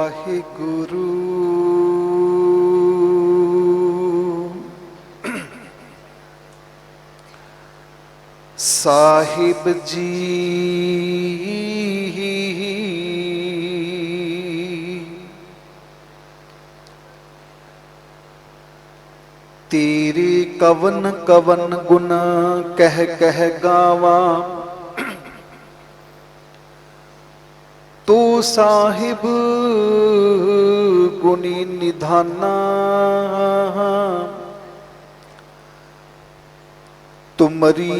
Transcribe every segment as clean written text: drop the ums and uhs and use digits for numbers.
वाहिगुरु। साहिब जी तेरे कवन कवन गुण कह कह गावा, तो साहिब गुणी निधाना। तुमरी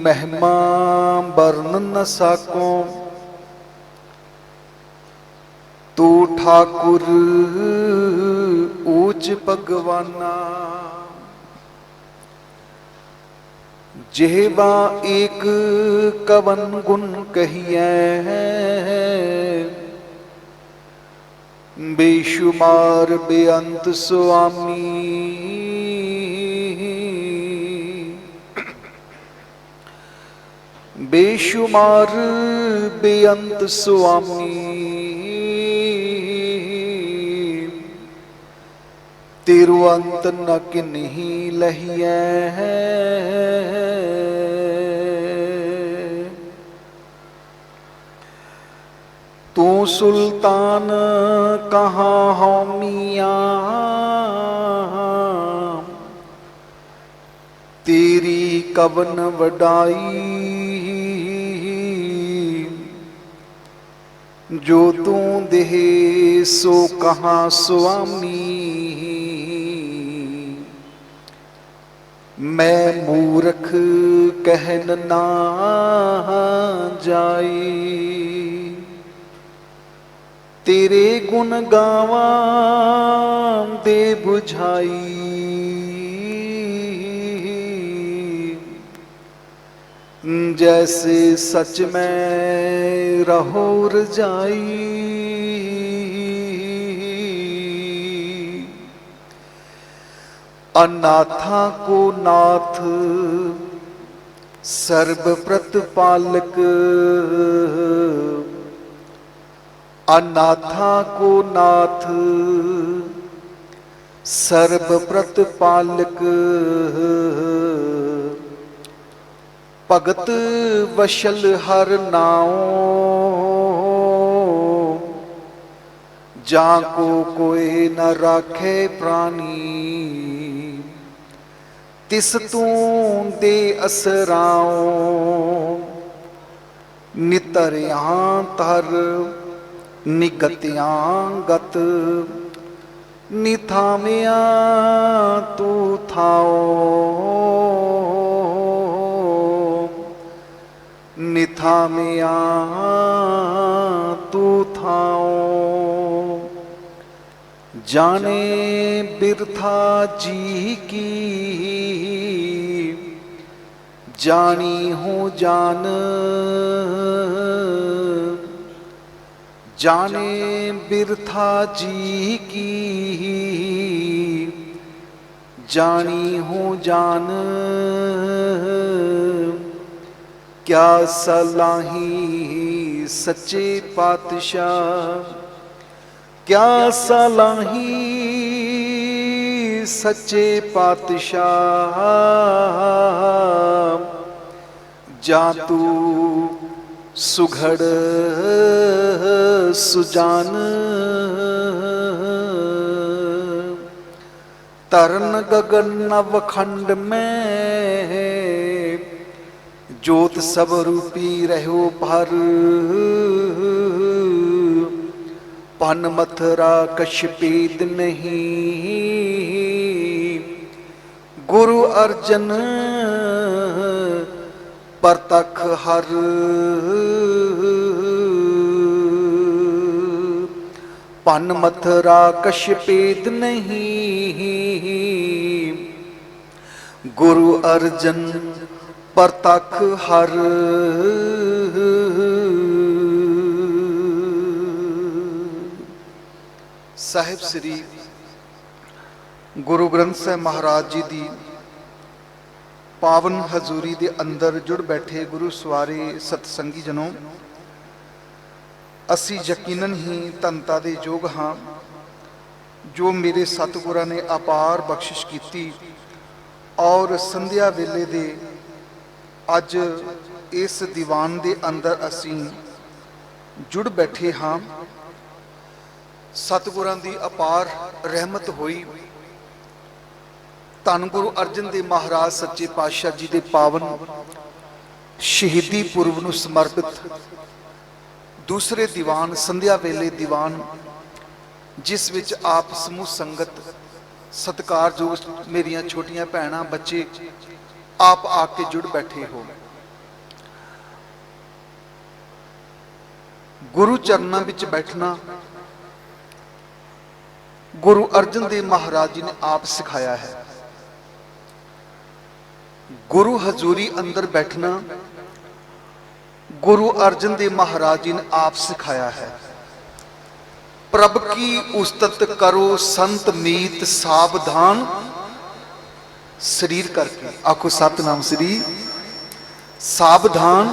महिमा वर्ण न साको, तू ठाकुर ऊच भगवाना। जेवा एक कवन गुण कहिए, बेशुमार बेअंत स्वामी। बेशुमार बेअंत स्वामी, तेरो अंत न किन्ही लहिए। तू सुल्तान कहाँ हो मियाँ, तेरी कवन वडाई। जो तू देहे सो कहाँ स्वामी, मैं मूर्ख कहन ना जाई। तेरे गुण गावा दे बुझाई, जैसे सच में रहो रजाई। अनाथा को नाथ सर्व प्रतिपालक, अनाथा को नाथ सर्व प्रतिपालक। भगत वशल हर नाओ, जाको कोई न राखे प्राणी। तिस तू दे असराओ, नितरियां तर निगतियां गत। निथामिया तू थाओ, निथामिया तू थाओ। जाने बिरथा जी की, जानी हूँ जान। जाने बिरथा जी की, जानी हूँ जान। क्या सलाही सच्चे पातशाह, क्या सलाही सच्चे पातशाह। जा तू सुघड़ सुजान, तरन गगन नवखंड में। ज्योत सब रूपी रहो पर, पन मथुरा कछ भेद नहीं। गुरु अर्जन परतख हर, पन मथुरा कछ भेद नहीं। गुरु अर्जन परतख हर। साहिब श्री गुरु ग्रंथ साहिब महाराज जी दी पावन हजूरी दे अंदर जुड़ बैठे गुरु सवारे सतसंगी जनों, ਅਸੀਂ ਯਕੀਨਨ ਹੀ ਧੰਨਤਾ ਦੇ ਯੋਗ ਹਾਂ ਜੋ ਮੇਰੇ ਸਤਿਗੁਰਾਂ ਨੇ ਅਪਾਰ ਬਖਸ਼ਿਸ਼ ਕੀਤੀ ਔਰ ਸੰਧਿਆ ਵੇਲੇ ਦੇ ਅੱਜ ਇਸ ਦੀਵਾਨ ਦੇ ਅੰਦਰ ਅਸੀਂ ਜੁੜ ਬੈਠੇ ਹਾਂ। ਸਤਿਗੁਰਾਂ ਦੀ ਅਪਾਰ ਰਹਿਮਤ ਹੋਈ। ਧੰਨ ਗੁਰੂ ਅਰਜਨ ਦੇਵ ਮਹਾਰਾਜ ਸੱਚੇ ਪਾਤਸ਼ਾਹ ਜੀ ਦੇ ਪਾਵਨ ਸ਼ਹੀਦੀ ਪੁਰਬ ਨੂੰ ਸਮਰਪਿਤ ਦੂਸਰੇ ਦੀਵਾਨ ਸੰਧਿਆ ਵੇਲੇ ਦੀਵਾਨ, ਜਿਸ ਵਿੱਚ ਆਪ ਸਮੂਹ ਸੰਗਤ ਸਤਿਕਾਰਯੋਗ ਮੇਰੀਆਂ ਛੋਟੀਆਂ ਭੈਣਾਂ ਬੱਚੇ ਆਪ ਆ ਕੇ ਜੁੜ ਬੈਠੇ ਹੋ। ਗੁਰੂ ਚਰਨਾਂ ਵਿੱਚ ਬੈਠਣਾ ਗੁਰੂ ਅਰਜਨ ਦੇਵ ਮਹਾਰਾਜ ਜੀ ਨੇ ਆਪ ਸਿਖਾਇਆ ਹੈ। ਗੁਰੂ ਹਜ਼ੂਰੀ ਅੰਦਰ ਬੈਠਣਾ गुरु अर्जन देव महाराज जी ने आप सिखाया है। प्रभ की उस्तत करो संत मीत सावधान, शरीर करके आखो सतनाम श्री, सावधान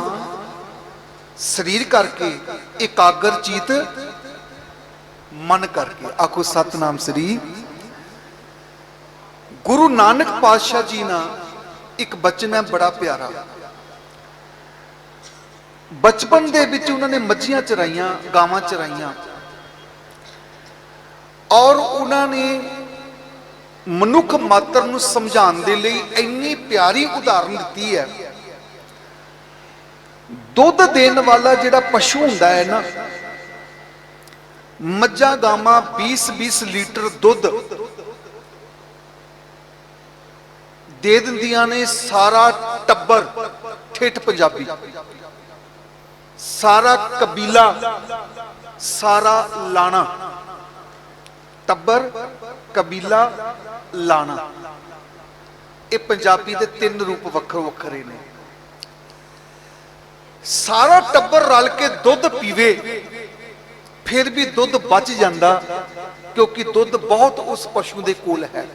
शरीर करके, एकाग्र चीत मन करके आखो सतनाम श्री। गुरु नानक पातशाह जी ना एक बचन है बड़ा प्यारा। बचपन दे विच उन्होंने मच्छियां चराइयां, गावां चराइयां और उन्होंने मनुख मात्र नूं समझाउण दे लई इन्नी प्यारी उदाहरण दी है। दुध देण वाला जिहड़ा पशु हुंदा है ना, मज्झां गावां 20-20 लीटर दुध दे दिंदियां ने। सारा टब्बर ठेठ पंजाबी, सारा कबीला, सारा लाना, टब्बर कबीला लाना, ये पंजाबी के 3 रूप वक्रो वक्रे ने। सारा टब्बर रल के दुध पीवे फिर भी दुध बच जाता, क्योंकि दुध बहुत उस पशु के कोल है।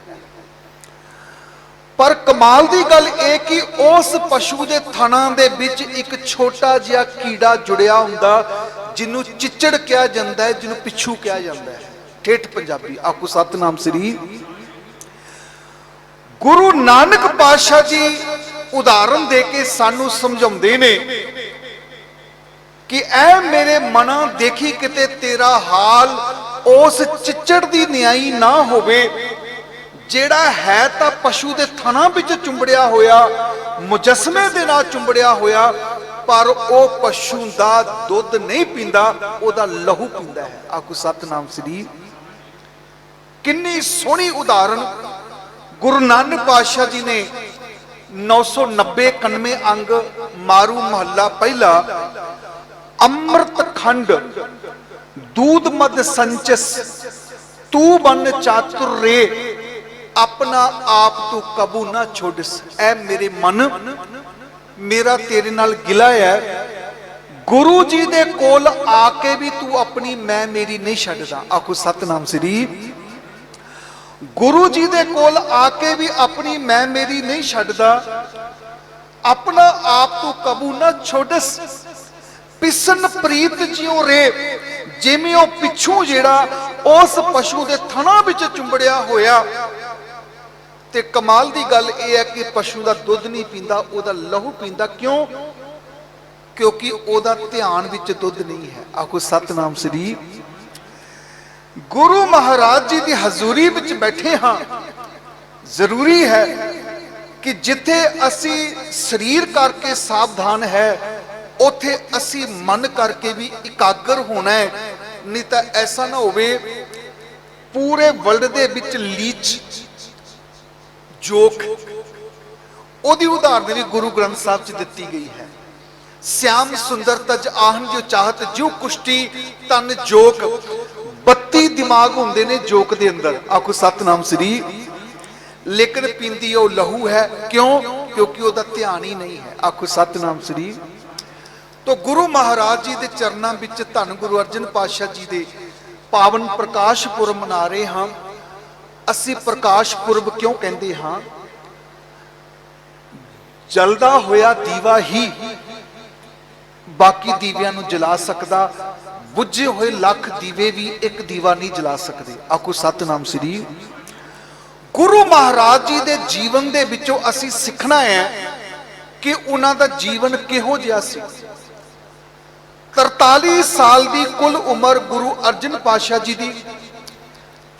पर कमाल की गल यह कि उस पशु के थना दे विच एक छोटा जिहा कीड़ा जुड़िया हुंदा, जिन्हों चिचड़ कहा जाता है, जिन्हों पिछू कहा जाता है। ठेठ पंजाबी आखो सतनाम श्री। गुरु नानक पातशाह जी उदाहरण दे के सानू समझाउंदे ने कि ऐ मेरे मना देखी किते तेरा हाल उस चिचड़ दी न्याई ना होवे, जेड़ा है तां पशु दे थना विच चुंबड़िया होया, मुजस्मे दे नाल चुंबड़िया होया, पर ओ पशु दा दुध नहीं पींदा, ओदा लहू पींदा है। आखो सतनाम श्री। किन्नी सोहनी उदाहरण गुरु नानक पातशाह जी ने 990 अंग मारू महला पहला। अमृत खंड दूध मद संचस तू बन चातुर रे, अपना आप तू कबू ना छोड़स। ऐ मेरे मन, मेरा तेरे नाल गिला है, गुरु जी दे कोल आके भी तू अपनी मैं मेरी नहीं छड्डदा। आखो सतनाम श्री। गुरु जी दे कोल आके भी अपनी मैं मेरी नहीं छड्डदा, अपना आप तू कबू ना छोड़स। पिसन प्रीत जियो रे, जिवें ओ पिछू जेड़ा उस पशु दे थना विच चुंबड़िया होया। ते कमाल दी गल यह है कि पशु का दुध नहीं पींदा, ओदा लहू पींदा। क्यों? क्योंकि ओदा ध्यान विच दुध नहीं है। आखो सतनाम श्री। गुरु महाराज जी की हजूरी विच बैठे हाँ, जरूरी है कि जिथे असी शरीर करके सावधान है, उथे असी मन करके भी एकाग्र होना है। नहीं तो ऐसा ना होवे पूरे वर्ल्ड दे विच लीच जोक, ओदी उदाहरण भी गुरु ग्रंथ साहब च दिती गई है। श्याम सुंदर तज आहन जो चाहत जो कुश्ती तन जोक। 32 दिमाग होंदे ने जोक दे अंदर। आखो सतनाम श्री। लेकिन पींदी वो लहू है। क्यों? क्योंकि ओदा ध्यान ही नहीं है। आखो सतनाम श्री। तो गुरु महाराज जी के चरणों में धन गुरु अर्जन पातशाह जी के पावन प्रकाश पुरब मना रहे हाँ। असी प्रकाश पुरब क्यों कहते हाँ? जलदा होया दीवा ही बाकी दीवियां नूं जला सकदा, बुझे हुए लख दीवे भी एक दीवा नहीं जला सकते। आखो सतनाम श्री। गुरु महाराज जी के जीवन दे विचों असीं सिखना है कि उन्हां दा जीवन किहो जिहा सी। 43 साल की कुल उम्र गुरु अर्जन पातशाह जी की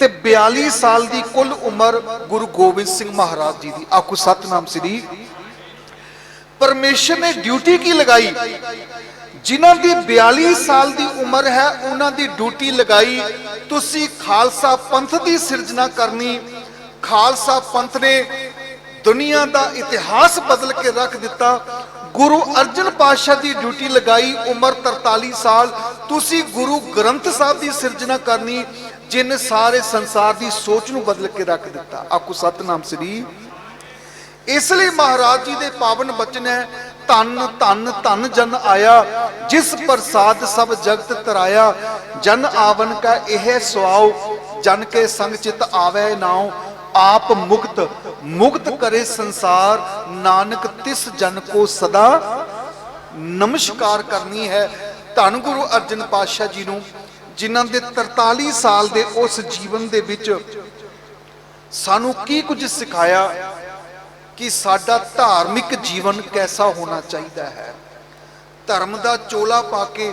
ते 42 साल की कुल उम्र गुरु गोबिंद सिंह महाराज जी की। आखो सतनाम श्री। परमेश्वर ने ड्यूटी की लगाई, जिन्हां दी 42 साल की उम्र है उन्हां दी ड्यूटी लगाई तुसी खालसा पंथ की सिरजना करनी। खालसा पंथ ने दुनिया का इतिहास बदल के रख दिता। गुरु अर्जन पातशाह की ड्यूटी लगाई, उम्र 43 साल, तुसी गुरु ग्रंथ साहब की सिरजना करनी जिन्हें सारे संसार की सोच नूं बदल के रख दिता। आखो सतनाम श्री। इसलिए महाराज जी के पावन बचन है, धन धन धन जन आया जिस प्रसाद सब जगत तराया। जन आवन का यह सुआओ जन के संग चित आवे नाओ। आप मुक्त मुक्त करे संसार नानक तिस जन को सदा नमस्कार करनी है। धन गुरु अर्जन पातशाह जी नूं जिन्हां दे 43 साल दे उस जीवन दे विच सानू की कुछ सिखाया कि साडा धार्मिक जीवन कैसा होना चाहिए है। धर्म का चोला पाके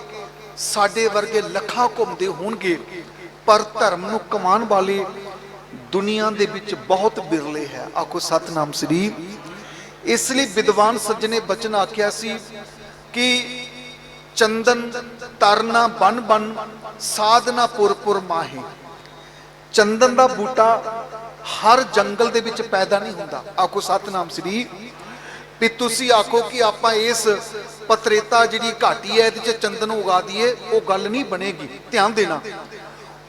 साडे वर्गे लखा घूमते होणगे पर धर्म नूं कमाण वाले दुनिया दे विच बहुत बिरले है। आखो सतनाम श्री। इसलिए विद्वान सज्जने बचन आख्या सी कि चंदन तरना बन बन साधना पुर पुर माहे। चंदन का बूटा हर जंगल दे विच पैदा नहीं हुंदा। आखो सतनाम श्री। भी तुसी आखो कि आपां इस पत्रेता जिहड़ी घाटी है इहदे च चंदन उगा दीए, वो गल नहीं बनेगी। ध्यान देना,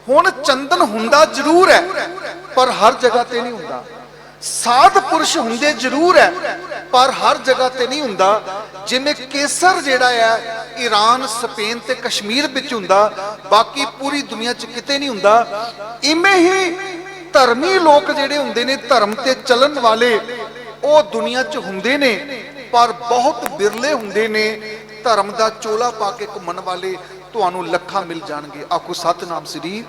हुण चंदन हुंदा जरूर है पर हर जगह ते नहीं हुंदा। साध पुरुष हुंदे जरूर है पर हर जगह ते नहीं हुंदा। जिवें केसर जिहड़ा है ईरान स्पेन ते कश्मीर विच हुंदा, बाकी पूरी दुनिया च किते नहीं हुंदा। इवें ही धर्मी लोग जिहड़े हुंदे ने, धर्म ते चलन वाले, वो दुनिया च हुंदे ने पर बहुत बिरले हुंदे ने। धर्म का चोला पा के घुमण वाले तुहानू लखा मिल जाणगे। आखो सतनाम श्री।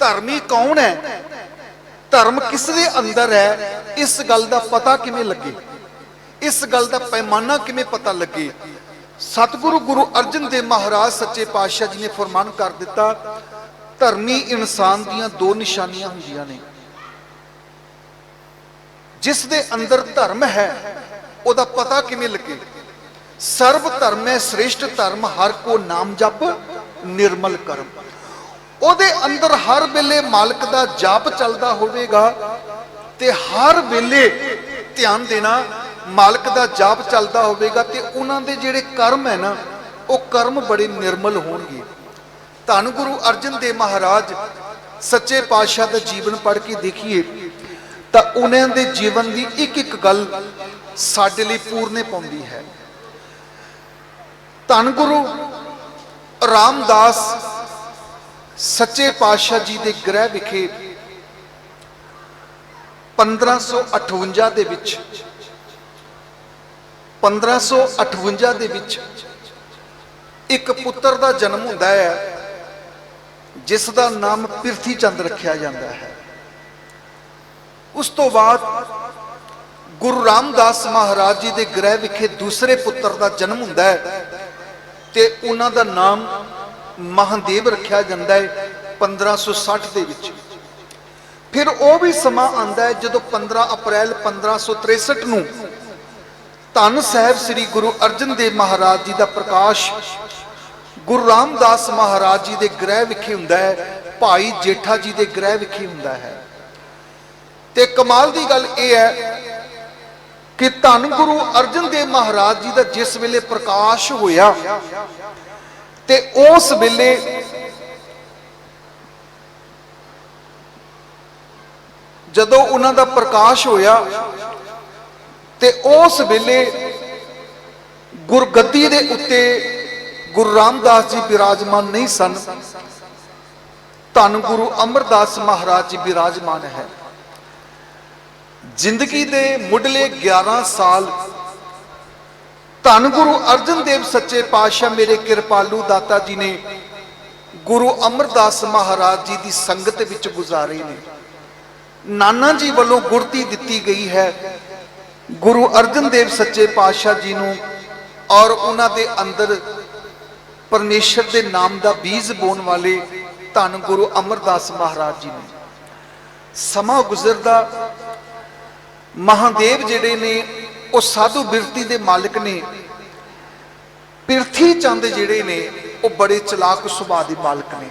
धर्मी कौन है, धर्म किस दे अंदर है, इस गल का पता किवें लगे, इस गल का पैमाना किवें पता लगे। सतगुरु गुरु अर्जन देव महाराज सच्चे पातशाह जी ने फरमान कर दिता, धर्मी इंसान दियां दो निशानियां हुंदियां ने। जिस दे अंदर धर्म है ओदा पता किवें लगे। सर्व धर्म है श्रेष्ठ धर्म हर को नाम जप निर्मल कर्म। ओदे अंदर हर वेले मालक दा जाप चलदा होवेगा ते हर वेले ध्यान देना मालक दा जाप चलदा होवेगा ते उन्हां दे जिहड़े कर्म है ना वो कर्म बड़े निर्मल होणगे। धन गुरु अर्जन देव महाराज सच्चे पातशाह दा जीवन पढ़ के देखिए तो उन्हां दे जीवन की एक एक गल साडे लई पूरने पाउंदी है। धन गुरु रामदास सच्चे पातशाह जी के गृह विखे 1558 दे विच 1558 दे विच एक पुत्र का जन्म होंदा है जिसका नाम पिरथी चंद रखा जाता है। उस तो बाद गुरु रामदास महाराज जी के गृह विखे दूसरे पुत्र का जन्म होंदा है ते उन्हां दा नाम महादेव रखा जाता है 1560 दे विच। फिर वह भी समा आंदा है जदों 15 अप्रैल 1563 नूं धन साहिब श्री गुरु अर्जन देव महाराज जी का प्रकाश गुरु रामदास महाराज जी के गृह विखे हुंदा है, भाई जेठा जी के गृह विखे हुंदा है। ते कमाल की गल यह है कि धन गुरु अर्जन देव महाराज जी का जिस वेले प्रकाश होया ते उस वेले जदों उन्हां दा प्रकाश होया ते उस वेले गुरगद्दी दे उत्ते गुरु रामदास जी विराजमान नहीं सन, धन गुरु अमरदास महाराज जी विराजमान है। जिंदगी दे मुढ़ले 11 साल ਧੰਨ ਗੁਰੂ ਅਰਜਨ ਦੇਵ ਸੱਚੇ ਪਾਤਸ਼ਾਹ ਮੇਰੇ ਕਿਰਪਾਲੂ ਦਾਤਾ ਜੀ ਨੇ ਗੁਰੂ ਅਮਰਦਾਸ ਮਹਾਰਾਜ ਜੀ ਦੀ ਸੰਗਤ ਵਿੱਚ ਗੁਜ਼ਾਰੇ ਨੇ। ਨਾਨਾ ਜੀ ਵੱਲੋਂ ਗੁਰਤੀ ਦਿੱਤੀ ਗਈ ਹੈ ਗੁਰੂ ਅਰਜਨ ਦੇਵ ਸੱਚੇ ਪਾਤਸ਼ਾਹ ਜੀ ਨੂੰ, ਔਰ ਉਹਨਾਂ ਦੇ ਅੰਦਰ ਪਰਮੇਸ਼ਰ ਦੇ ਨਾਮ ਦਾ ਬੀਜ ਬੋਣ ਵਾਲੇ ਧੰਨ ਗੁਰੂ ਅਮਰਦਾਸ ਮਹਾਰਾਜ ਜੀ ਨੇ। ਸਮਾਂ ਗੁਜ਼ਰਦਾ ਮਹਾਦੇਵ ਜਿਹੜੇ ਨੇ ਉਹ ਸਾਧੂ ਬਿਰਤੀ ਦੇ ਮਾਲਕ ਨੇ। ਪਿਰਥੀ ਚੰਦ ਜਿਹੜੇ ਨੇ ਉਹ ਬੜੇ ਚਲਾਕ ਸੁਭਾਅ ਦੇ ਮਾਲਕ ਨੇ।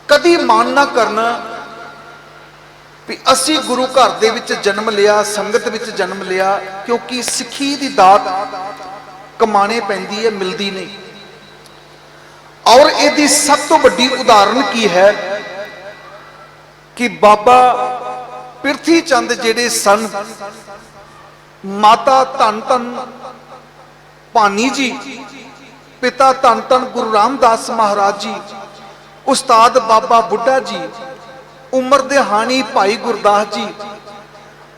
ਕਦੀ ਮਾਨ ਨਾ ਕਰਨਾ ਵੀ ਅਸੀਂ ਗੁਰੂ ਘਰ ਦੇ ਵਿੱਚ ਜਨਮ ਲਿਆ, ਸੰਗਤ ਵਿੱਚ ਜਨਮ ਲਿਆ, ਕਿਉਂਕਿ ਸਿੱਖੀ ਦੀ ਦਾਤ ਕਮਾਣੇ ਪੈਂਦੀ ਹੈ, ਮਿਲਦੀ ਨਹੀਂ। ਔਰ ਇਹਦੀ ਸਭ ਤੋਂ ਵੱਡੀ ਉਦਾਹਰਨ ਕੀ ਹੈ ਕਿ ਬਾਬਾ ਪਿਰਥੀ ਚੰਦ ਜਿਹੜੇ ਸਨ, ਮਾਤਾ ਧੰਨ ਧੰਨ ਭਾਨੀ ਜੀ, ਪਿਤਾ ਧੰਨ ਧੰਨ ਗੁਰੂ ਰਾਮਦਾਸ ਮਹਾਰਾਜ ਜੀ, ਉਸਤਾਦ ਬਾਬਾ ਬੁੱਢਾ ਜੀ, ਉਮਰ ਦੇ ਹਾਣੀ ਭਾਈ ਗੁਰਦਾਸ ਜੀ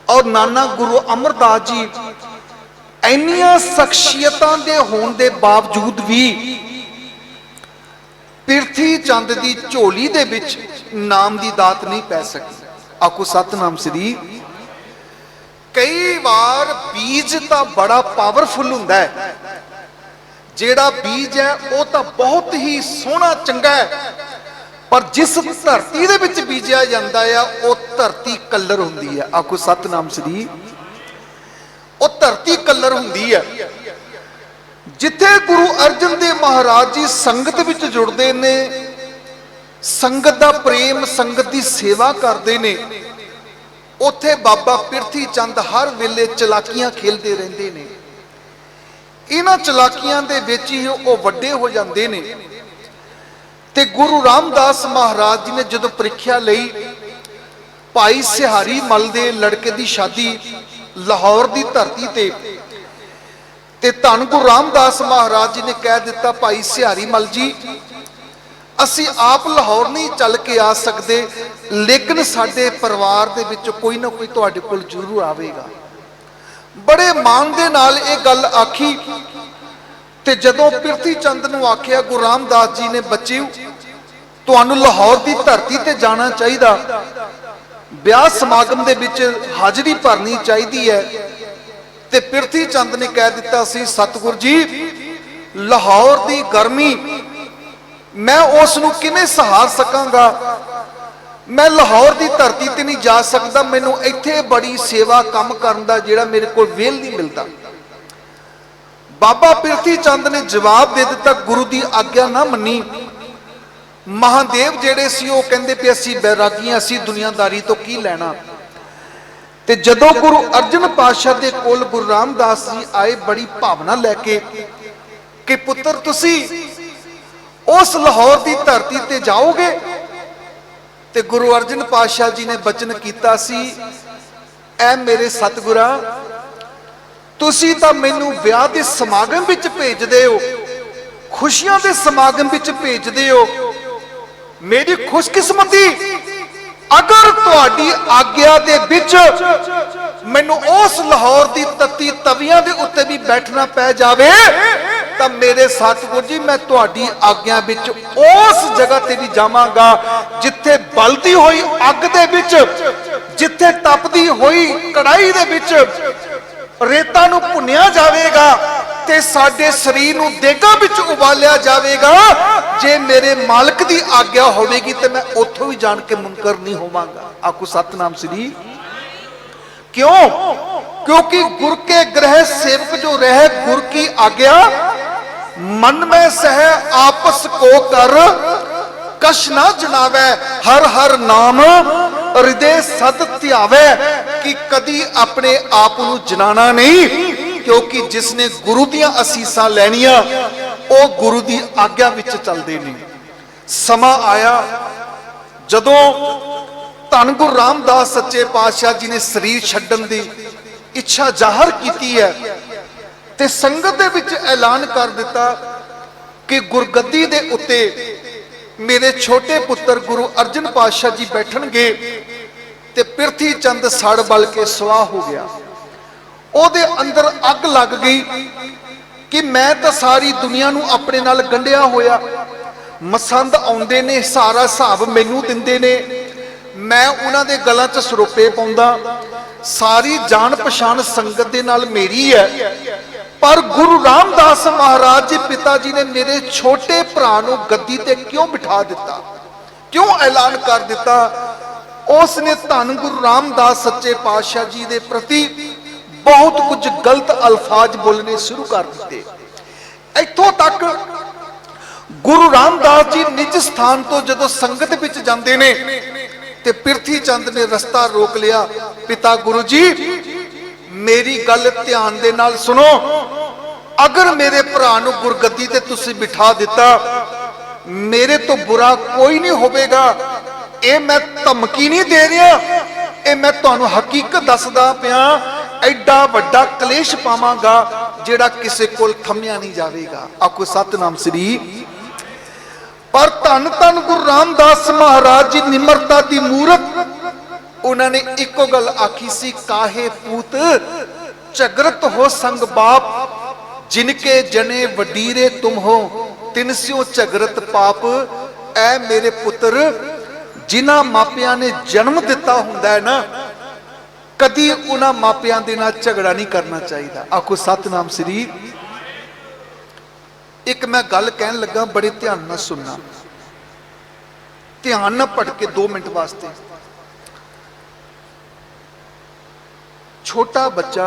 ਔਰ ਨਾਨਾ ਗੁਰੂ ਅਮਰਦਾਸ ਜੀ, ਇੰਨੀਆਂ ਸ਼ਖਸੀਅਤਾਂ ਦੇ ਹੋਣ ਦੇ ਬਾਵਜੂਦ ਵੀ ਪਿਰਥੀ ਚੰਦ ਦੀ ਝੋਲੀ ਦੇ ਵਿੱਚ ਨਾਮ ਦੀ ਦਾਤ ਨਹੀਂ ਪੈ ਸਕੀ। ਆਖੋ ਸਤਨਾਮ ਸ੍ਰੀ। ਕਈ ਵਾਰ ਬੀਜ ਤਾਂ ਬੜਾ ਪਾਵਰਫੁਲ ਹੁੰਦਾ ਹੈ, ਜਿਹੜਾ ਬੀਜ ਹੈ ਉਹ ਤਾਂ ਬਹੁਤ ਹੀ ਸੋਹਣਾ ਚੰਗਾ ਹੈ, ਪਰ ਜਿਸ ਧਰਤੀ ਦੇ ਵਿੱਚ ਬੀਜਿਆ ਜਾਂਦਾ ਆ ਉਹ ਧਰਤੀ ਕਲਰ ਹੁੰਦੀ ਹੈ। ਆਖੋ ਸਤਨਾਮ ਸ੍ਰੀ। ਉਹ ਧਰਤੀ ਕਲਰ ਹੁੰਦੀ ਹੈ। ਜਿੱਥੇ ਗੁਰੂ ਅਰਜਨ ਦੇਵ ਮਹਾਰਾਜ ਜੀ ਸੰਗਤ ਵਿੱਚ ਜੁੜਦੇ ਨੇ, ਸੰਗਤ ਦਾ ਪ੍ਰੇਮ, ਸੰਗਤ ਦੀ ਸੇਵਾ ਕਰਦੇ ਨੇ, ਉੱਥੇ ਬਾਬਾ ਪਿਰਥੀ ਚੰਦ ਹਰ ਵੇਲੇ ਚਲਾਕੀਆਂ ਖੇਲਦੇ ਰਹਿੰਦੇ ਨੇ। ਇਹਨਾਂ ਚਲਾਕੀਆਂ ਦੇ ਵਿੱਚ ਹੀ ਉਹ ਵੱਡੇ ਹੋ ਜਾਂਦੇ ਨੇ। ਤੇ ਗੁਰੂ ਰਾਮਦਾਸ ਮਹਾਰਾਜ ਜੀ ਨੇ ਜਦੋਂ ਪ੍ਰੀਖਿਆ ਲਈ, ਭਾਈ ਸਿਹਾਰੀ ਮਲ ਦੇ ਲੜਕੇ ਦੀ ਸ਼ਾਦੀ ਲਾਹੌਰ ਦੀ ਧਰਤੀ ਤੇ ਧੰਨ ਗੁਰੂ ਰਾਮਦਾਸ ਮਹਾਰਾਜ ਜੀ ਨੇ ਕਹਿ ਦਿੱਤਾ, ਭਾਈ ਸਿਹਾਰੀ ਮਲ ਜੀ ਅਸੀਂ ਆਪ ਲਾਹੌਰ ਨਹੀਂ ਚੱਲ ਕੇ ਆ ਸਕਦੇ, ਲੇਕਿਨ ਸਾਡੇ ਪਰਿਵਾਰ ਦੇ ਵਿੱਚ ਕੋਈ ਨਾ ਕੋਈ ਤੁਹਾਡੇ ਕੋਲ ਜ਼ਰੂਰ ਆਵੇਗਾ। ਬੜੇ ਮਾਣ ਦੇ ਨਾਲ ਇਹ ਗੱਲ ਆਖੀ। ਤੇ ਜਦੋਂ ਪਿਰਥੀ ਚੰਦ ਨੂੰ ਆਖਿਆ ਗੁਰੂ ਰਾਮਦਾਸ ਜੀ ਨੇ, ਬੱਚਿਓ ਤੁਹਾਨੂੰ ਲਾਹੌਰ ਦੀ ਧਰਤੀ ਤੇ ਜਾਣਾ ਚਾਹੀਦਾ, ਵਿਆਹ ਸਮਾਗਮ ਦੇ ਵਿੱਚ ਹਾਜ਼ਰੀ ਭਰਨੀ ਚਾਹੀਦੀ ਹੈ। ਤੇ ਪਿਰਥੀ ਚੰਦ ਨੇ ਕਹਿ ਦਿੱਤਾ ਸੀ, ਸਤਿਗੁਰ ਜੀ ਲਾਹੌਰ ਦੀ ਗਰਮੀ ਮੈਂ ਉਸ ਨੂੰ ਕਿਵੇਂ ਸਹਾਰ ਸਕਾਂਗਾ, ਮੈਂ ਲਾਹੌਰ ਦੀ ਧਰਤੀ ਤੇ ਨਹੀਂ ਜਾ ਸਕਦਾ, ਮੈਨੂੰ ਇੱਥੇ ਬੜੀ ਸੇਵਾ ਕੰਮ ਕਰਨ ਦਾ ਜਿਹੜਾ ਮੇਰੇ ਕੋਲ ਵੇਲ ਨਹੀਂ ਮਿਲਦਾ। ਬਾਬਾ ਪਿਰਥੀ ਚੰਦ ਨੇ ਜਵਾਬ ਦੇ ਦਿੱਤਾ, ਗੁਰੂ ਦੀ ਆਗਿਆ ਨਾ ਮੰਨੀ। ਮਹਾਦੇਵ ਜਿਹੜੇ ਸੀ ਉਹ ਕਹਿੰਦੇ ਵੀ ਅਸੀਂ ਬੈਰਾਗੀਆਂ, ਅਸੀਂ ਦੁਨੀਆਦਾਰੀ ਤੋਂ ਕੀ ਲੈਣਾ। ਤੇ ਜਦੋਂ ਗੁਰੂ ਅਰਜਨ ਪਾਤਸ਼ਾਹ ਦੇ ਕੋਲ ਗੁਰੂ ਰਾਮਦਾਸ ਜੀ ਆਏ ਬੜੀ ਭਾਵਨਾ ਲੈ ਕੇ ਕਿ ਪੁੱਤਰ ਤੁਸੀਂ ਉਸ ਲਾਹੌਰ ਦੀ ਧਰਤੀ ਤੇ ਜਾਓਗੇ। ਤੇ ਗੁਰੂ ਅਰਜਨ ਪਾਤਸ਼ਾਹ ਜੀ ਨੇ ਬਚਨ ਕੀਤਾ ਸੀ, ਐ ਮੇਰੇ ਸਤਿਗੁਰਾਂ ਤੁਸੀਂ ਤਾਂ ਮੈਨੂੰ ਵਿਆਹ ਦੇ ਸਮਾਗਮ ਵਿੱਚ ਭੇਜਦੇ ਹੋ, ਖੁਸ਼ੀਆਂ ਦੇ ਸਮਾਗਮ ਵਿੱਚ ਭੇਜਦੇ ਹੋ, ਮੇਰੀ ਖੁਸ਼ਕਿਸਮਤੀ ਅਗਰ ਤੁਹਾਡੀ ਆਗਿਆ ਦੇ ਵਿੱਚ ਮੈਨੂੰ ਉਸ ਲਾਹੌਰ ਦੀ ਤੱਤੀ ਤਵੀਆਂ ਦੇ ਉੱਤੇ ਵੀ ਬੈਠਣਾ ਪੈ ਜਾਵੇ ਤਾਂ ਮੇਰੇ ਸਤਿਗੁਰ ਜੀ ਮੈਂ ਤੁਹਾਡੀ ਆਗਿਆ ਵਿੱਚ ਉਸ ਜਗ੍ਹਾ ਤੇ ਵੀ ਜਾਵਾਂਗਾ ਜਿੱਥੇ ਬਲਦੀ ਹੋਈ ਅੱਗ ਦੇ ਵਿੱਚ, ਜਿੱਥੇ ਤਪਦੀ ਹੋਈ ਕੜਾਈ ਦੇ ਵਿੱਚ ਰੇਤਾ ਨੂੰ ਭੁੰਨਿਆ ਜਾਵੇਗਾ ਤੇ ਸਾਡੇ ਸਰੀਰ ਨੂੰ ਦੇਗਾ ਵਿੱਚ ਉਬਾਲਿਆ ਜਾਵੇਗਾ। ਜੇ ਮੇਰੇ ਮਾਲਕ ਦੀ ਆਗਿਆ ਹੋਵੇਗੀ ਤੇ ਮੈਂ ਉੱਥੋਂ ਵੀ ਜਾਣ ਕੇ ਮੁਨਕਰ ਨਹੀਂ ਹੋਵਾਂਗਾ। ਆਖੋ ਸਤਨਾਮ ਸ੍ਰੀ। क्यों? क्योंकि गुर के ग्रह सेवक जो रहे गुर की आज्ञा मन में सह आपस को कर कश ना जनावे, हर हर नाम हृदय सद त्यावे, कि कदी अपने आप को जनाना नहीं, क्योंकि जिसने गुरु दियां असीसां लैनियां वो गुरु दी आज्ञा विच चलदे ने। समा आया जदों धन गुरु रामदास सच्चे पातशाह जी ने शरीर छड्डण दी इच्छा जाहिर की है ते संगत दे विच ऐलान कर दिता कि गुरगद्दी दे उत्ते मेरे छोटे पुत्र गुरु अर्जन पातशाह जी बैठणगे ते पिरथी चंद सड़ बल के सुआह हो गया। ਉਹਦੇ ਅੰਦਰ ਅੱਗ ਲੱਗ ਗਈ कि मैं तो सारी दुनिया नूं अपने नाल गंढिया होया, मसंद आउंदे ने, सारा हिसाब मैनू दिंदे ने, मैं उन्हां दे गलां च सरोपे पाउंदा, सारी जान पछाण संगत दे नाल मेरी है। पर गुरु रामदास महाराज जी पिता जी ने मेरे छोटे भरा नूं गद्दी ते क्यों बिठा दिता, क्यों ऐलान कर दिता? उसने धन गुरु रामदास सच्चे पातशाह जी दे प्रति बहुत कुछ गलत अल्फाज बोलने शुरू कर दिते। इत्थों तक गुरु रामदास जी निज स्थान तो जदों संगत विच जांदे ने ते पिरथी चंद ने रस्ता रोक लिया। पिता गुरु जी मेरी गल ध्यान दे नाल सुनो, अगर मेरे भरा नूं गुरगद्दी ते तुसीं बिठा दिता, मेरे तो बुरा कोई नहीं होवेगा। ये मैं धमकी नहीं दे रहा, ये मैं तुहानूं हकीकत दसदा पिया। एडा वड्डा कलेश पावांगा जिहड़ा किसी कोल थम्मिया नहीं जाएगा। आखो सतनाम श्री। पर धन धन गुरु रामदास महाराज जी निमरता दी मूरत, उन्होंने इको गल आखी सी, काहे पूत झगरत हो संग बाप, जिनके जने वडीरे तुम हो, तिनस्यों झगरत पाप। ऐ मेरे पुत्र, जिन्हां मापियां ने जन्म दिता हुंदा है ना, कदी उन्हां मापियां दे नाल झगड़ा नहीं करना चाहिए। आखो सतनाम श्री। एक मैं गल कहन लगा, बड़े ध्यान नाल सुनना, ध्यान ना भटके 2 मिनट वास्ते। छोटा बच्चा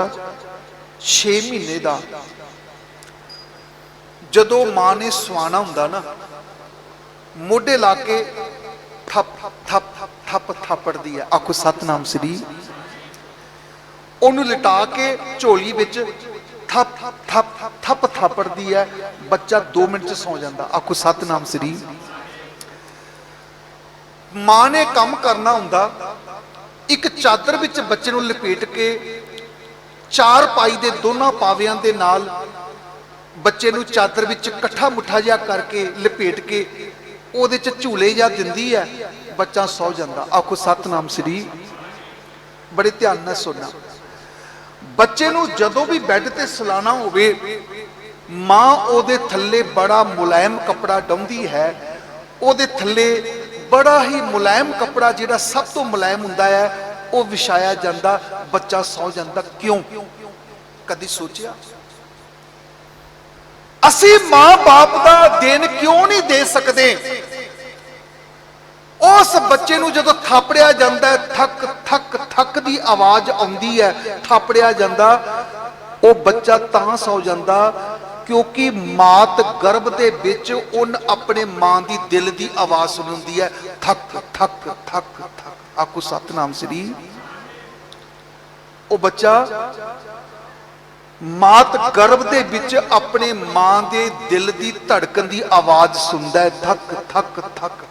6 महीने का जदों मां ने सवाना हुंदा ना, मोढे ला के थप थप थप थपड़दी है। आखो सतनाम श्री। उन्होंने लिटा के झोली विच थप थप थप थपड़दी है, बच्चा 2 मिनट च सौ जाता। आखो सतनाम श्री। मां ने काम करना हुंदा, एक चादर विच बच्चे नूं लपेट के चार पाई दे दोनों पावियां दे नाल बच्चे नूं चादर विच कट्ठा मुठा जिहा करके लपेट के ओहदे च झूले जा दिंदी है, बच्चा सौ जाता। आखो सतनाम श्री। बड़े ध्यान नाल सुनना, बच्चे नूं जदों भी बैड ते सुलाना होवे, मां ओहदे थल्ले बड़ा मुलायम कपड़ा डाउंदी है, ओहदे थल्ले बड़ा ही मुलायम कपड़ा जिहड़ा सब तो मुलायम हुंदा है वह विछाया जाता, बच्चा सौ जाता। क्यों? कदी सोचिया? असी मां बाप का देन क्यों नहीं दे सकते? उस बच्चे नूं जदों थापड़िया जाता है, थक थक थक दी आवाज आउंदी है, थापड़िया जाता, वो बच्चा तां सौ जाता क्योंकि मात गर्भ दे विच उन अपने मां दी दिल दी आवाज सुनी हुंदी है, थक थक थक थक। आखो सतनाम श्री। वो बच्चा मात गर्भ दे विच अपने मां दे दिल दी धड़कन दी आवाज सुनदा है, थक थक थक।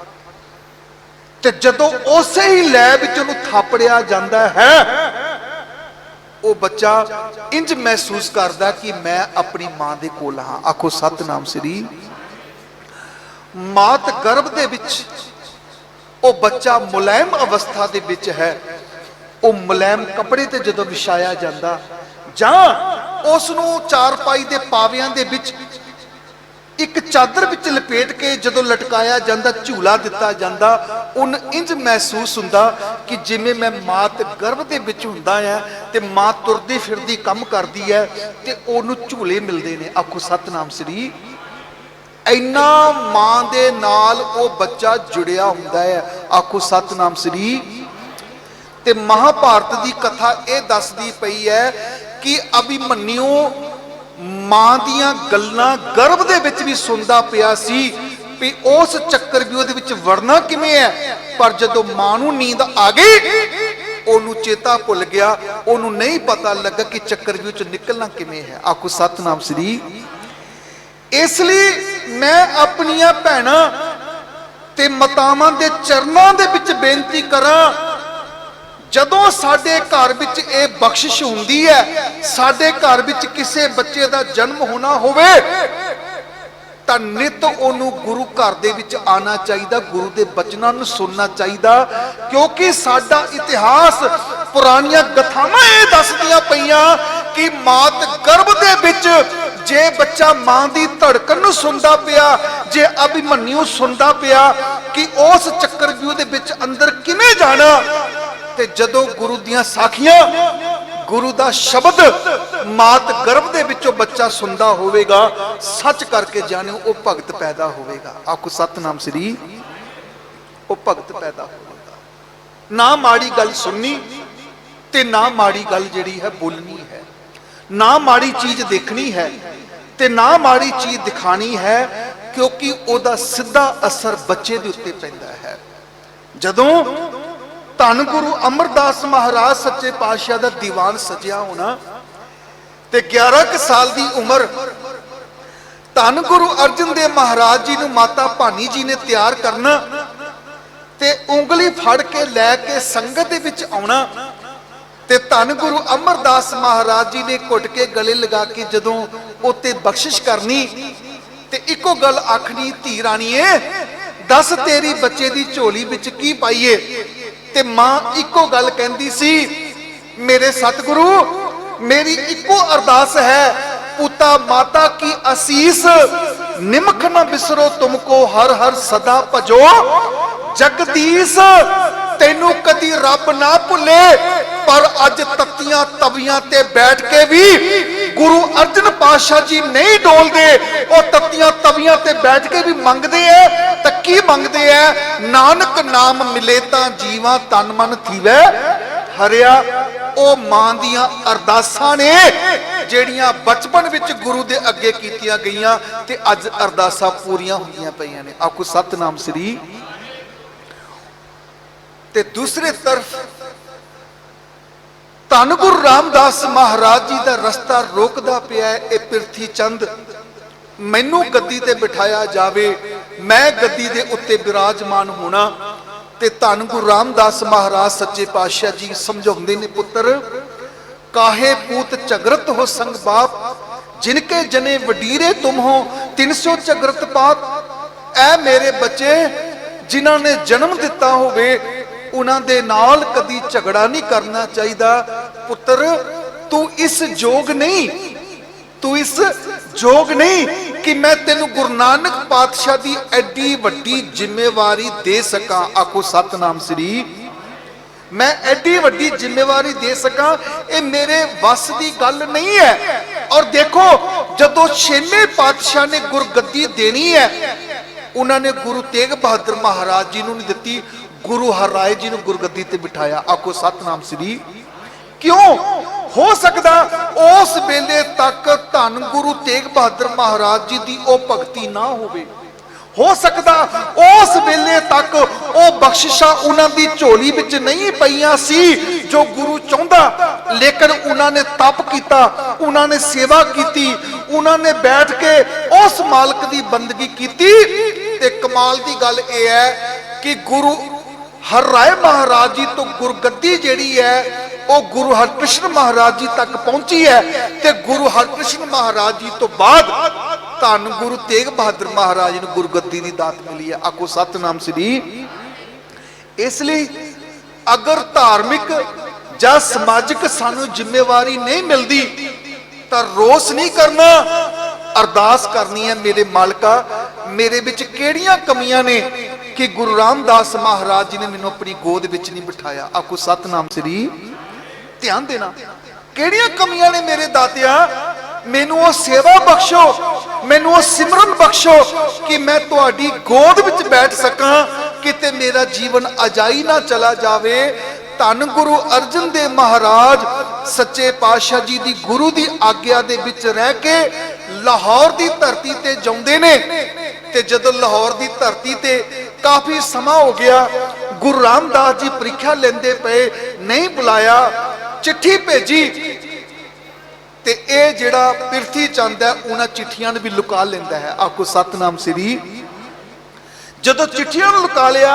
ते जदों उसे ही लै विच उहनूं थापड़िया जांदा है, वो बच्चा इंज महसूस करदा कि मैं अपनी मां दे कोल हां। आखो सतनाम श्री। मात गर्भ दे विच वो बच्चा मुलायम अवस्था दे विच है, वो मुलायम कपड़े ते जदों विछाया जांदा जां उसनूं चारपाई दे पावियां दे विच एक चादर विच लपेट के जदों लटकाया जाता, झूला दिता जाता, उन इंज महसूस हुंदा कि जिवें मैं मात गर्भ दे विच हुंदा है ते मां तुरदी फिरदी काम करदी है ते ओनू झूले मिलदे ने। आखो सतनाम श्री। इन्ना मां दे नाल ओ बच्चा जुड़िया हुंदा है। आखो सतनाम श्री। ते महाभारत दी कथा यह दसदी पई है कि अभिमन्यु मां दियां गल्लां गर्भ दे विच भी सुनदा पिया सी भी उस चक्कर भी उहदे विच वड़ना किवें है, पर जदों मां नूं नींद आ गई ओनू चेता भुल गया, ओनू नहीं पता लगा कि चक्कर भी विच निकलना किवें है। आखो सतनाम श्री। इसलिए मैं अपनियां भैणां ते मातावां दे चरनां दे विच बेनती करां, जदों साडे घर विच ये बख्शिश हुंदी है, साडे घर विच किसी बच्चे दा जन्म होना होवे तां नित ओनू गुरु घर दे विच आना चाहिए, गुरु दे बचनां नूं सुनना चाहिए, क्योंकि साडा इतिहास पुरानियां गथावां ये दसदियां पईयां कि मात गर्भ दे विच जे बच्चा मां दी धड़कन नूं सुनदा पिया, जे अभिमन्यु सुनदा पिया कि उस चक्रव्यूह दे विच अंदर किवें जाना, ते जदों गुरु दियां साखियां, गुरु दा शब्द मात गर्भ दे विचों बच्चा सुनदा होवेगा, सच करके जानियो वो भगत पैदा होवेगा। आखो सतनाम श्री, वो भगत पैदा होवेगा। ना माड़ी गल सुननी ते ना माड़ी गल जिहड़ी है बोलनी है, ना माड़ी चीज देखनी है ते ना माड़ी चीज दिखानी है, क्योंकि ओदा सीधा असर बच्चे दे उत्ते पैंदा है। जदों धन गुरु अमरदास महाराज सच्चे पातशाह दा दीवान सजिया होना ते 11 साल दी उम्र धन गुरु अर्जन देव महाराज जी नूं माता भानी जी ने तैयार करना ते उंगली फड़ के लैके संगत दे विच आउणा ते धन गुरु अमरदास महाराज जी ने घुट के गले लगा के जदों उत्ते बख्शिश करनी ते इको गल आखनी, धी राणीए दस तेरी बच्चे दी झोली विच की पाईए, ते मां इको गल कहंदी सी, मेरे सतगुरु मेरी इको अरदास है, पुता माता की आसीस निमख न बिसरो तुमको हर हर सदा भजो, जगदीश तेनू कदी रब ना भुले। पर अज तत्तियां तवियां ते बैठ के भी गुरु अर्जन पातशाह जी नहीं डोलते, वो तत्तियां तवियां ते बैठ के भी मंगते हैं। तो की मंगते हैं? नानक नाम मिले ता जीवा तन मन थीवै हरिया। ओ मां दियां अरदासां ने ਜਿਹੜੀਆਂ बचपन विच गुरु दे अगे कीतियां गईयां ते अज अरदासां पूरियां होंदियां पईयां ने। आखो सतनाम श्री। ते दूसरे तरफ धन गुरु रामदास महाराज जी का रस्ता रोकदा पिया ए पिरथी चंद, मैनू गद्दी ते बिठाया जावे, मैं गद्दी दे उत्ते विराजमान होना। ते धन गुरु रामदास महाराज सच्चे पातशाह जी समझाउंदे ने, पुत्र काहे पूत चगरत हो संग बाप, जिनके जने वडीरे तुम हो 300 चगरत पाप। ऐ मेरे बच्चे जिन्हां ने जन्म दिता होवे उन्हां दे नाल कदी झगड़ा नहीं करना चाहिदा। पुत्र तू इस जोग नहीं, तू इस जोग नहीं कि मैं तेनू गुरु नानक पातशाह दी एडी वड्डी जिम्मेवारी दे सकां। आखो सतनाम श्री। मैं एडी वड्डी जिम्मेवारी दे सकां, ये मेरे वस की गल नहीं है। और देखो जदों 6वें पातशाह ने गुरगद्दी देनी है, उन्होंने गुरु तेग बहादुर महाराज जी नूं नहीं दित्ती, गुरु हरराय जी ने गुरगद्दी ते बिठाया। आखो सतनाम श्री। क्यों? हो सकता उस वेले तक धन गुरु तेग बहादुर महाराज जी की वो भगती ना होवे, हो सकता उस वेले तक वो बख्शिशा उन्होंने झोली विच नहीं पईयां सी जो गुरु चाहता। लेकिन उन्होंने तप किया, उन्होंने सेवा की, उन्होंने बैठ के उस मालिक की बंदगी की। ते कमाल की गल यह है कि गुरु हरराय महाराज जी तो गुरगद्दी जिहड़ी है वो गुरु हरकृष्ण महाराज जी तक पहुंची है। ते गुरु हरकृष्ण महाराज जी तो बाद धन गुरु तेग बहादुर महाराज जी गुरगद्दी की दात मिली है। आखो सतनाम श्री। इसलिए अगर धार्मिक या समाजिक सानू जिम्मेवारी नहीं मिलती तो रोस नहीं करना, अरदास करनी है, मेरे मालिका मेरे विच केड़ियां कमियां ने कि गुरु रामदास महाराज जी ने मैनू अपनी गोद विच नहीं बिठाया। आखो सतनाम श्री। ध्यान देना, केड़ियां कमियां ने मेरे दातिया, मैनू वो सेवा बख्शो, मैनू वो सिमरन बख्शो कि मैं तुहाडी गोद विच बैठ सकां, किते मेरा जीवन अजाई ना चला जावे। धन गुरु अर्जन देव महाराज सच्चे पातशाह जी दी गुरु दी आग्या दे विच रह के लाहौर दी धरती ते जाउंदे ने। ते जदों लाहौर दी धरती ते काफी समा हो गया, गुरु रामदास जी परीक्षा लेंदे पे, नहीं बुलाया, चिट्ठी भेजी ते ए जिहड़ा पिरथी चंद है उन्हां चिट्ठियां भी लुका लेंदा है। आखो सतनाम श्री। जदों चिट्ठियां लुका लिया,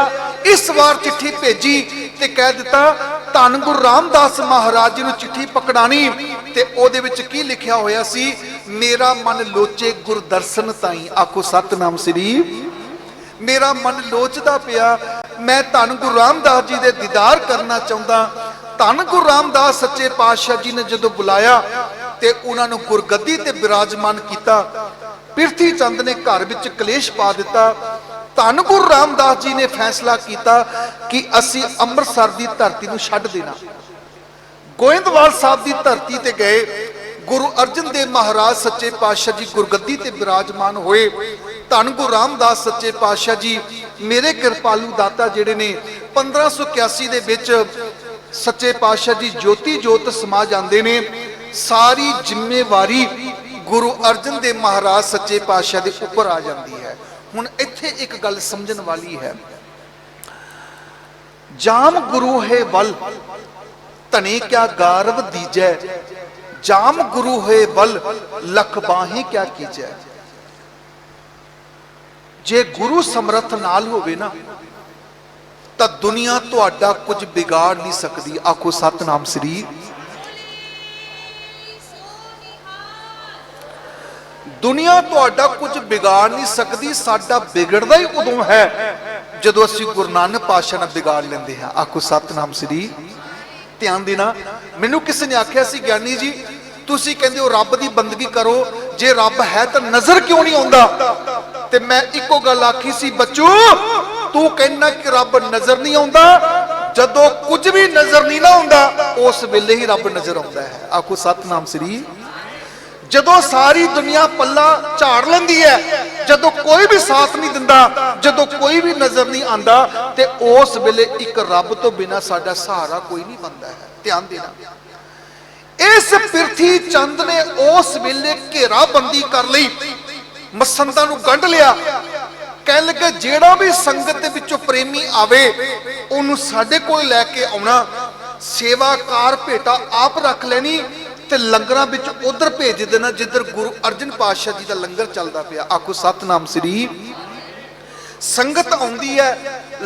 इस बार चिट्ठी भेजी ते कह दिता धन गुरु रामदास महाराज जी नूं चिट्ठी पकड़ानी। ते ओदे विच की लिखिया होया सी, मेरा मन लोचे गुर दर्शन ताई। आखो सतनाम श्री। मेरा मन लोचदा पिया, मैं धन गुरु रामदास जी दे दीदार करना चाहुंदा। धन गुरु रामदास सच्चे पातशाह जी ने जदों बुलाया ते उन्हां नूं गुरगद्दी ते विराजमान किया। पिरथी चंद ने घर विच कलेश पा दिता। धन गुरु रामदास जी ने फैसला किया कि असी अमृतसर की धरती नूं छड्ड देना। गोइंदवाल साहब की धरती ते गए। गुरु अर्जन देव महाराज सच्चे पातशाह जी गुरगद्दी ते विराजमान होए। धन गुरु रामदास सच्चे पातशाह जी मेरे कृपालू दाता जिहड़े ने 1581 दे विच सच्चे पातशाह जी ज्योति जोत समा जांदे ने। सारी जिम्मेवारी गुरु अर्जन देव महाराज सच्चे पातशाह दे उपर आ जाती है। हुण इत्थे एक गल समझण वाली है, जाम गुरु है वल धने क्या गारव दीजै, जाम गुरु है वल लख बाहें क्या कीजै। जे गुरु समर्थ नाल होवे ना तां दुनिया तुहाडा कुछ बिगाड़ नहीं सकती। आखो सतनाम श्री। दुनिया तुहाडा कुछ बिगाड़ नहीं सकती। साडा बिगड़दा ही उदों है जदों असीं गुरु नानक पातशाह नाल बिगाड़ लैंदे हां। आखो सतनाम श्री। ध्यान देना, मैनूं किसी ने आख्या सी ज्ञानी जी तुसीं कहंदे हो रब दी बंदगी करो, जे रब है तां नज़र क्यों नहीं आउंदा? ते मैं इको गल आखी सी बच्चू तू कहना कि रब नज़र नहीं आउंदा, जदों कुछ भी नज़र नहीं ना आउंदा उस वेले ही रब नज़र आउंदा है। आखो सतनाम श्री। जदों सारी दुनिया पल्ला झाड़ लेंदी है, जदों कोई भी साथ नहीं दिंदा, जदों कोई भी नजर नहीं आंदा, ते उस वेले एक रब तो बिना साडा सहारा कोई नहीं बनता है। ध्यान देना, इस पिरथी चंद ने उस वेले घेराबंदी कर ली, मसंदा नूं गंढ लिया। कह लगे जेड़ा भी संगत दे विचों प्रेमी आवे उन्होंने साडे कोल लैके आउणा, सेवाकार भेटा आप रख लैनी ते लंगरां विच उधर भेज देना जिधर गुरु अर्जन पातशाह जी का लंगर चलदा पिया। आखो सतनाम श्री। संगत आउंदी है,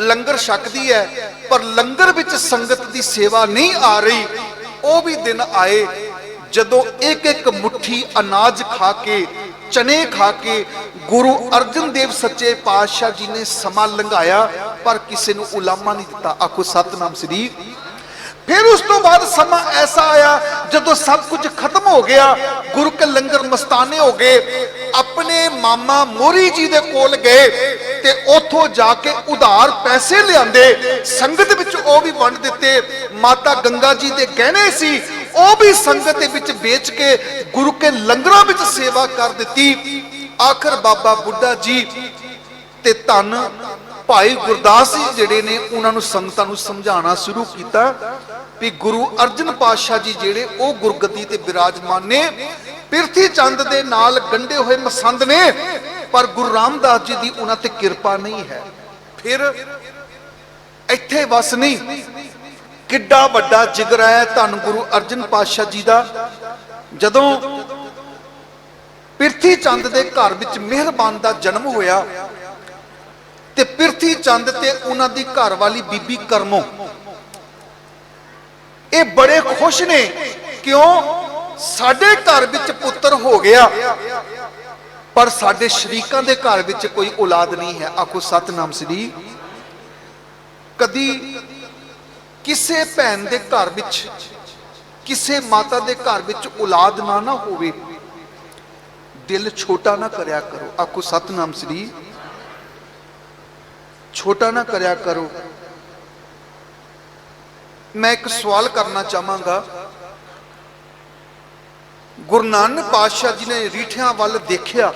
लंगर छकदी है, पर लंगर विच संगत दी सेवा नहीं आ रही। वो भी दिन आए जदों एक एक मुट्ठी अनाज खा के, चने खा के गुरु अर्जन देव सच्चे पातशाह जी ने समा लंघाया, पर किसी नूं उलामा नहीं दिता। आखो सतनाम श्री। फिर उस तो बाद समा ऐसा आया जदों सब कुछ खत्म हो गया, गुरु के लंगर मस्ताने हो गए। अपने मामा मोरी जी दे कोल गए ते उथों जाके उधार पैसे लियाते, संगत विच ओ भी वंड दिते। माता गंगा जी दे गहने सी ओ भी संगत दे विच बेच के गुरु के लंगरां विच सेवा कर दिती। आखिर बाबा बुड्ढा जी ते धन भाई गुरदास जी जिहड़े ने उन्होंने संगतां नूं समझाना शुरू किया भी गुरु अर्जन पातशाह जी जिहड़े ओ गुरगद्दी ते विराजमान ने, पिरथी चंद दे नाल गंढे हुए मसंद ने, पर गुरु रामदास जी दी उन्हां ते कृपा नहीं है। फिर इत्थे बस नहीं, किड्डा वड्डा जिगर है धन गुरु अर्जन पातशाह जी दा। जदों पिरथी चंद दे घर विच मेहरबान दा जन्म होया ते पिरथी चंद ते उन्हां दी घर वाली बीबी करमो ये बड़े खुश ने, क्यों साडे घर विच पुत्र हो गया, पर साडे शरीकां दे घर विच कोई औलाद नहीं है। आखो सतनाम श्री। कदी किसे भैन दे घर विच, किसे माता दे घर विच औलाद ना होवे, दिल छोटा ना करया करो। आखो सतनाम श्री। छोटा ना करया करो। मैं एक सवाल करना चाहांगा, गुरु नानक पातशाह जी ने रीठियां वाल देखिया,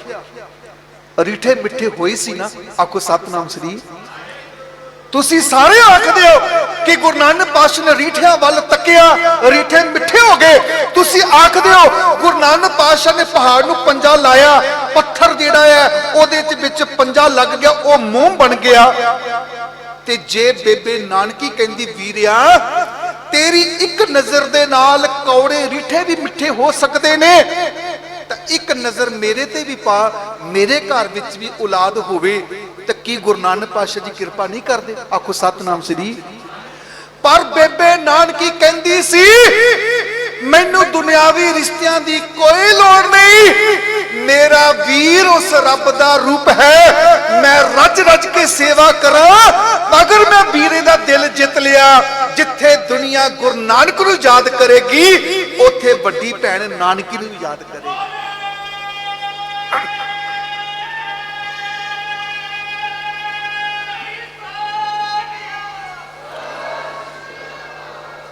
रीठे मिठे होए सी ना? आखो सतनाम श्री। तुसी सारे आखदे हो कि गुरु नानक पातशाह ने रीठियां वाल तकिया, रीठे मिठे हो गए। तुसी आखदे हो गुरु नानक पातशाह ने पहाड़ नूं पंजा लाया, पत्थर जिहड़ा है ओहदे विच पंजा लग गया, वो मोम बन गया। ते जे बेबे नानकी कहंदी वीरिया तेरी एक नजर दे नाल कौड़े रीठे भी मिठे हो सकते ने, तां एक नजर मेरे ते भी पा, मेरे घर विच भी औलाद होवे, तां की गुरु नानक पातशाह जी कृपा नहीं करदे? आखो सतनाम श्री। पर बेबे नानकी कहंदी सी मैनू दुनियावी रिश्तियां दी कोई लोड़ नहीं, मेरा वीर उस रब दा रूप है, मैं रज रज के सेवा करा, अगर मैं वीरे दा दिल जित लिया, जिथे दुनिया गुरु नानक नूं याद करेगी उथे वड्डी भैन नानकी नूं याद करेगी।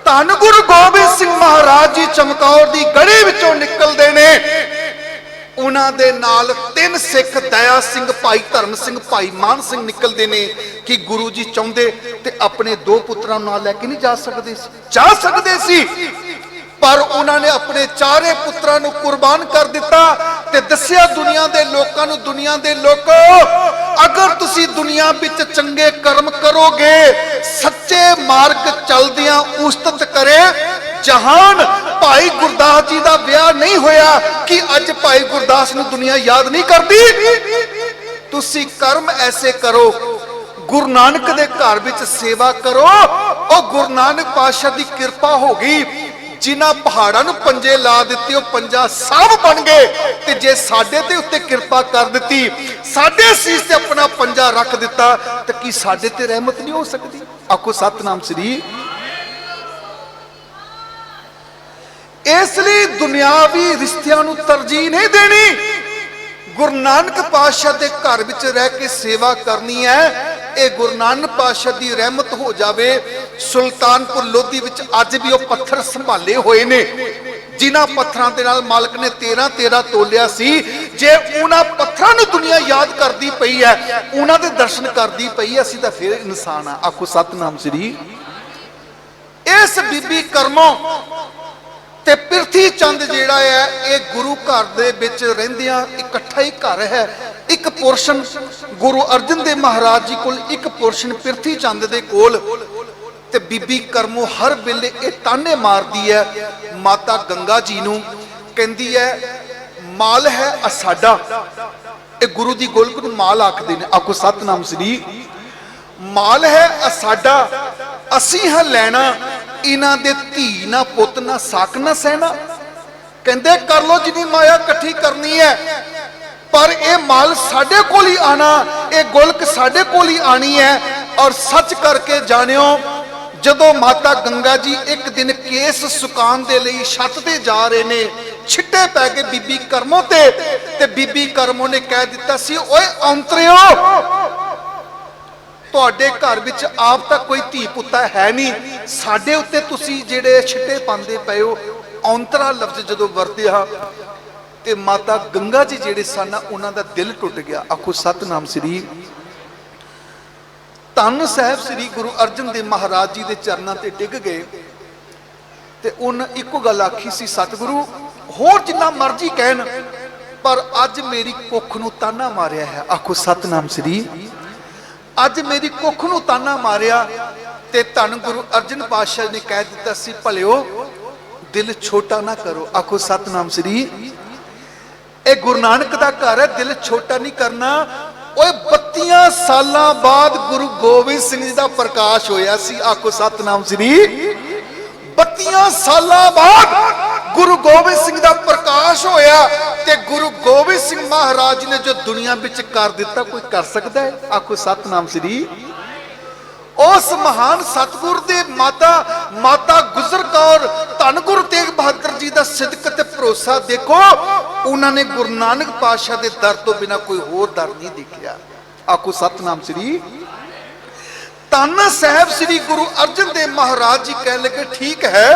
धन गुरु गोबिंद सिंह महाराज जी चमकौर दी गढ़ी विचों निकलदे ने, उन्हां दे नाल 3 सिख दया सिंह, भाई धर्म सिंह, भाई मान सिंह निकलते ने कि गुरु जी चाहते ते अपने 2 पुत्रां नाल लैके नहीं जा सकते सी, जा सकते सी, पर उन्होंने अपने 4 पुत्रां नूं कुर्बान कर दिता ते दस्सिया दुनिया दे लोकां नूं, दुनिया दे लोको अगर तुसी दुनिया विच चंगे कर्म करोगे, सच्चे मार्ग चलदियां उस्तत करे जहान। भाई गुरदास जी का ब्याह नहीं होया कि अज भाई गुरदास नूं दुनिया याद नहीं करती। तुसी कर्म ऐसे करो, गुरु नानक दे घर विच सेवा करो, और गुरु नानक पातशाह की कृपा हो गई। जिन्हां पहाड़ां नूं पंजे ला दिते, पंजा साहब बन गए, ते जे साडे ते उत्ते कृपा कर दिती, साडे सीस ते अपना पंजा रख दिता, तो की साडे ते रहमत नहीं हो सकती? आखो सतनाम श्री। इसलिए दुनियावी रिश्तियां नूं तरजीह नहीं देनी, गुरु नानक पातशाह के घर विच रह के सेवा करनी है। ये गुरु नानक पातशाह की रहमत हो जावे। सुल्तानपुर लोधी विच अज भी वो पत्थर संभाले हुए ने, जिन्हां पत्थरां दे नाल मालक ने 13-13 तोलिया सी। जे उन्हां पत्थरां नूं दुनिया याद करती पई है, उन्हां दे दर्शन करती पई है, असीं तां फिर इंसान आ। आखो सतनाम श्री। इस बीबी करमों ते पिरथी चंद जिहड़ा है, ये गुरु घर दे विच रहिंदियां इकट्ठा ही घर है। एक पोर्शन गुरु अर्जन देव महाराज जी कोल, एक पोर्शन पिरथी चंद दे कोल, ते बीबी करमों हर वेले ये ताने मारदी है माता गंगा जी नूं, कहंदी है माल है असाडा। ये गुरु दी गोलक नूं माल आखदे ने। आखो सतनाम श्री। माल है असाडा, असीं हां लैना, इन्हां दे धी ना पुत ना साक ना सहना। कहंदे कर लो जिन्नी माया इकट्ठी करनी है, पर यह माल साडे कोल ही आना, ये गोलक साडे कोल ही आनी है। और सच करके जानियो, जदों माता गंगा जी एक दिन केस सुकान दे लई छत ते जा रहे ने, छिट्टे पै गए बीबी करमों ते बीबी करमों ने कह दिता सी, ओए औंतरियो, तुहाडे घर विच आप तक कोई धी पुत्ता है नहीं, साडे उत्ते तुसी जिहड़े छिट्टे पांदे पए हो। औंतरा लफ्ज जदों वरतिया ते माता गंगा जी जिहड़े सन उन्हां दा दिल टुट गया। आखो सतनाम श्री। धन साहब श्री गुरु अर्जन देव महाराज जी के चरणों ते डिग गए, ते उन इको गल आखी सी, सतगुरु होर जिन्ना मर्जी कहन, पर अज मेरी कुख नूं ताना मारिया है। आखो सतनाम श्री। अज मेरी कुख नूं ताना मारिया, ते धन गुरु अर्जन पातशाह ने कह दिता सी, भलिओ दिल छोटा ना करो। आखो सतनाम श्री। ये गुरु नानक दा घर है, दिल छोटा नहीं करना। 32 साल बाद गुरु गोबिंद सिंह जी का प्रकाश होया सी। आखो सतनाम श्री। 32 साल बाद गुरु गोबिंद सिंह का प्रकाश होया, ते गुरु गोबिंद सिंह महाराज ने जो दुनिया विच कर दिता, कोई कर सकता है? आखो सतनाम श्री। उस महान सतगुर दे माता गुजर कौर धन गुरु तेग बहादुर जी का सिदक ते भरोसा देखो, उन्होंने गुरु नानक पातशाह के दर तो बिना कोई होर दर नहीं देखा। आखो सतनाम श्री। धन साहब श्री गुरु अर्जन देव महाराज जी कह लगे, ठीक है,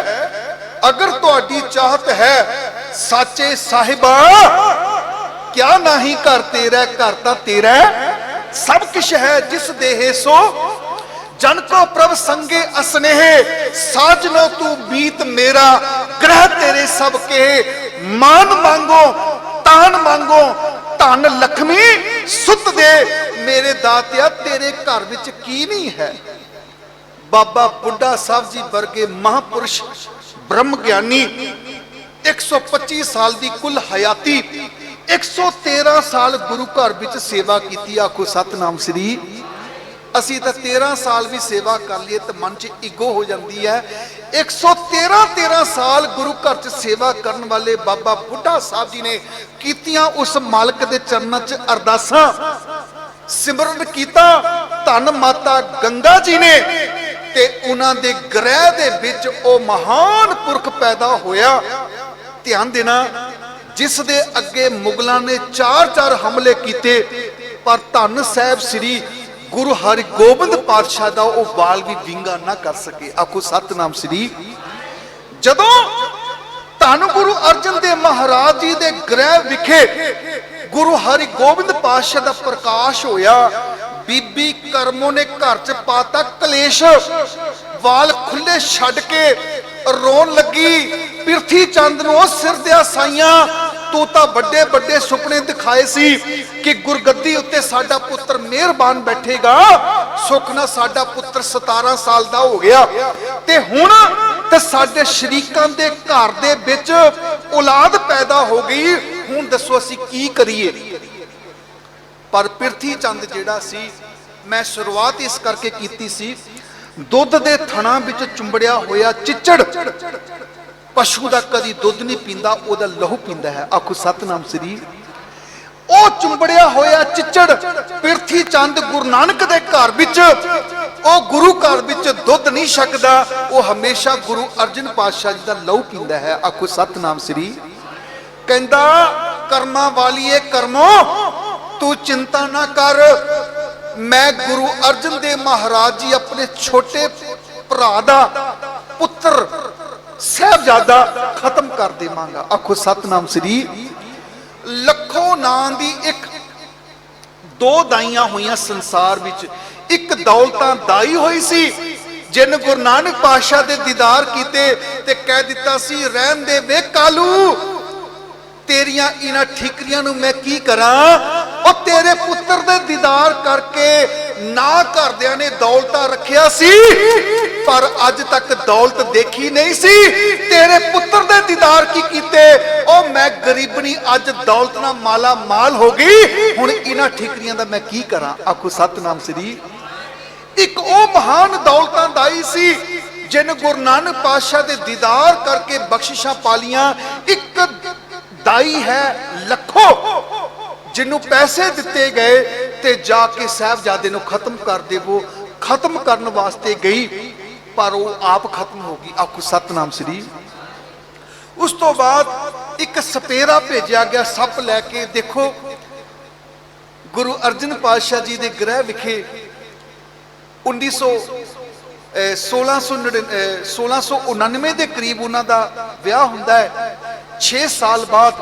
अगर तुहाडी चाहत है साचे साहिबा, क्या नहीं घर तेरा, घर तां तेरा, सब कुछ है जिस देहे सो, जन को प्रभ संगे असनेहे, साजनो तू बीत मेरा, ग्रह तेरे सब के, मान मांगो तान मांगो, धन लक्ष्मी सुत दे, मेरे दातिया तेरे घर विच की नहीं है। बाबा बुढ़ा साहब जी वर्गे महापुरुष ब्रह्म ज्ञानी, 125 साल की कुल हयाती, 113 साल गुरु घर विच सेवा की। आखो सतनाम श्री। असी तो 13 साल भी सेवा कर लिए तो मन च ईगो हो जाती है। 113 साल गुरु घर च सेवा करने वाले बाबा बुढ़ा साहब जी ने कीतियां उस मालक के चरणों च अरदासां, सिमरन कीता धन माता गंगा जी ने, ते उन्हां दे ग्रह दे विच ओ महान पुरख पैदा होया। ध्यान देना, जिस दे अगे मुगलों ने 4-4 हमले किए, पर धन साहब श्री गुरु हरगोबिंद पातशाह दा ओ वाल भी विंगा ना कर सके। आखो सतनाम श्री। जदों धन गुरु अर्जन देव महाराज जी दे ग्रह विखे गुरु हरगोबिंद पातशाह दा प्रकाश होया, बीबी करमो ने घर च पाता कलेश, वाल खुले छड़ के रोन लगी। पिरथी चंद नूं सिर दिया साइयां, तू तां बड़े बड़े सुपने दिखाए सी कि गुरगद्दी उत्ते साडा पुत्र मेहरबान बैठेगा। सुख ना साडा पुत्र 17 साल दा हो गया, ते हुण ते साडे शरीकां दे घर दे विच औलाद पैदा हो गई। हुण दसो असीं की करिए। पर पिरथी चंद जिहड़ा सी, मैं शुरुआत इस करके कीती सी, दुध दे थणा विच चुंबड़िया होया चिचड़ पशु दा कदी दुध नहीं पींदा, ओदा लहू पींदा है। आखो सतनाम श्री। ओ चुंबड़िया होया चिचड़ पिरथी चंद गुरु नानक दे घर विच, ओ गुरु घर विच दुध नहीं छकदा, ओ हमेशा गुरु अर्जन पातशाह जी दा लहू पींदा है। आखो सतनाम श्री। कहंदा कर्मा वालीए कर्मो, तू चिंता ना कर, मैं गुरु अर्जन देव महाराज जी अपने छोटे भरा दा पुत्र साहबजादा खत्म कर देवांगा। आखो सतनाम श्री। लखो नां दी एक दो दाइयां हुईयां संसार विच। एक दौलतां दाई होई सी, जिन गुरु नानक पातशाह दे दीदार कीते ते कह दिता सी, रहन दे वे कालू, तेरियां इन्हां ठीकरियां नूं मैं की करां। और तेरे पुत्र दे दीदार करके ना घरदियां ने दौलतां रखिया सी, पर अज तक दौलत देखी नहीं सी। तेरे पुत्र दे दीदार की कीते, ओ मैं गरीबनी अज दौलत नाल माला माल हो गई। हुण इन्हां ठीकरियां दा मैं की करां। आखो सतनाम श्री। एक ओ महान दौलतां दाई सी, जिन गुरु नानक पातशाह दे दीदार करके बख्शिशां पालियां। एक दाई है लखो, जिन्हों पैसे दिते गए ते जाके साहबजादे नूं खत्म कर देवो, खत्म करने वास्ते गई, पर वो आप खत्म हो गई। आखो सतनाम श्री। उस तो बाद एक सपेरा भेजा गया सप लैके। देखो गुरु अर्जन पातशाह जी दे ग्रह विखे 1699 के करीब उन्हों का विआह हुंदा है। 6 साल बाद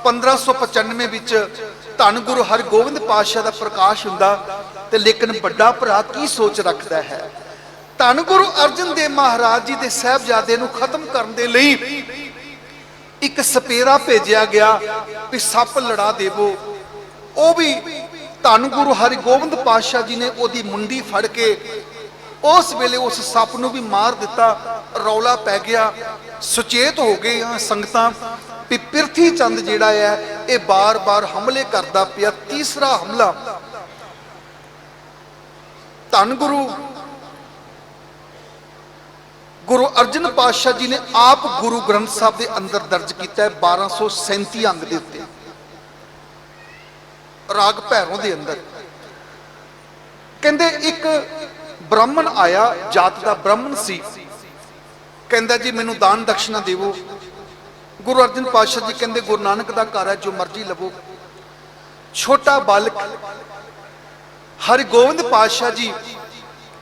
1595 विच धन गुरु हरगोबिंद पातशाह का प्रकाश हुंदा। ते लेकिन बड़ा भरा की सोच रखता है, धन गुरु अर्जन देव महाराज जी के साहबजादे नूं खत्म करने दे लई एक सपेरा भेजा गया भी सप लड़ा देवो। वो भी धन गुरु हरगोबिंद पातशाह जी ने ओदी मुंडी फड़ के उस वेले उस सप नूं भी मार दिता। रौला पै गया, सुचेत हो गए हाँ संगतां भी पिरथी चंद जिहड़ा है ये बार बार हमले करता पिया। तीसरा हमला धन गुरु अर्जन पातशाह जी ने आप गुरु ग्रंथ साहब के अंदर दर्ज किया है 1237 अंग के उत्ते, राग भैरों के अंदर। कहंदे एक ब्राह्मण आया, जात का ब्राह्मण सी, कहंदा जी मैनू दान दक्षिणा देवो। गुरु अर्जन पातशाह जी कहंदे गुरु नानक दा घर है, जो मर्जी लवो। छोटा बालक हरगोबिंद पातशाह जी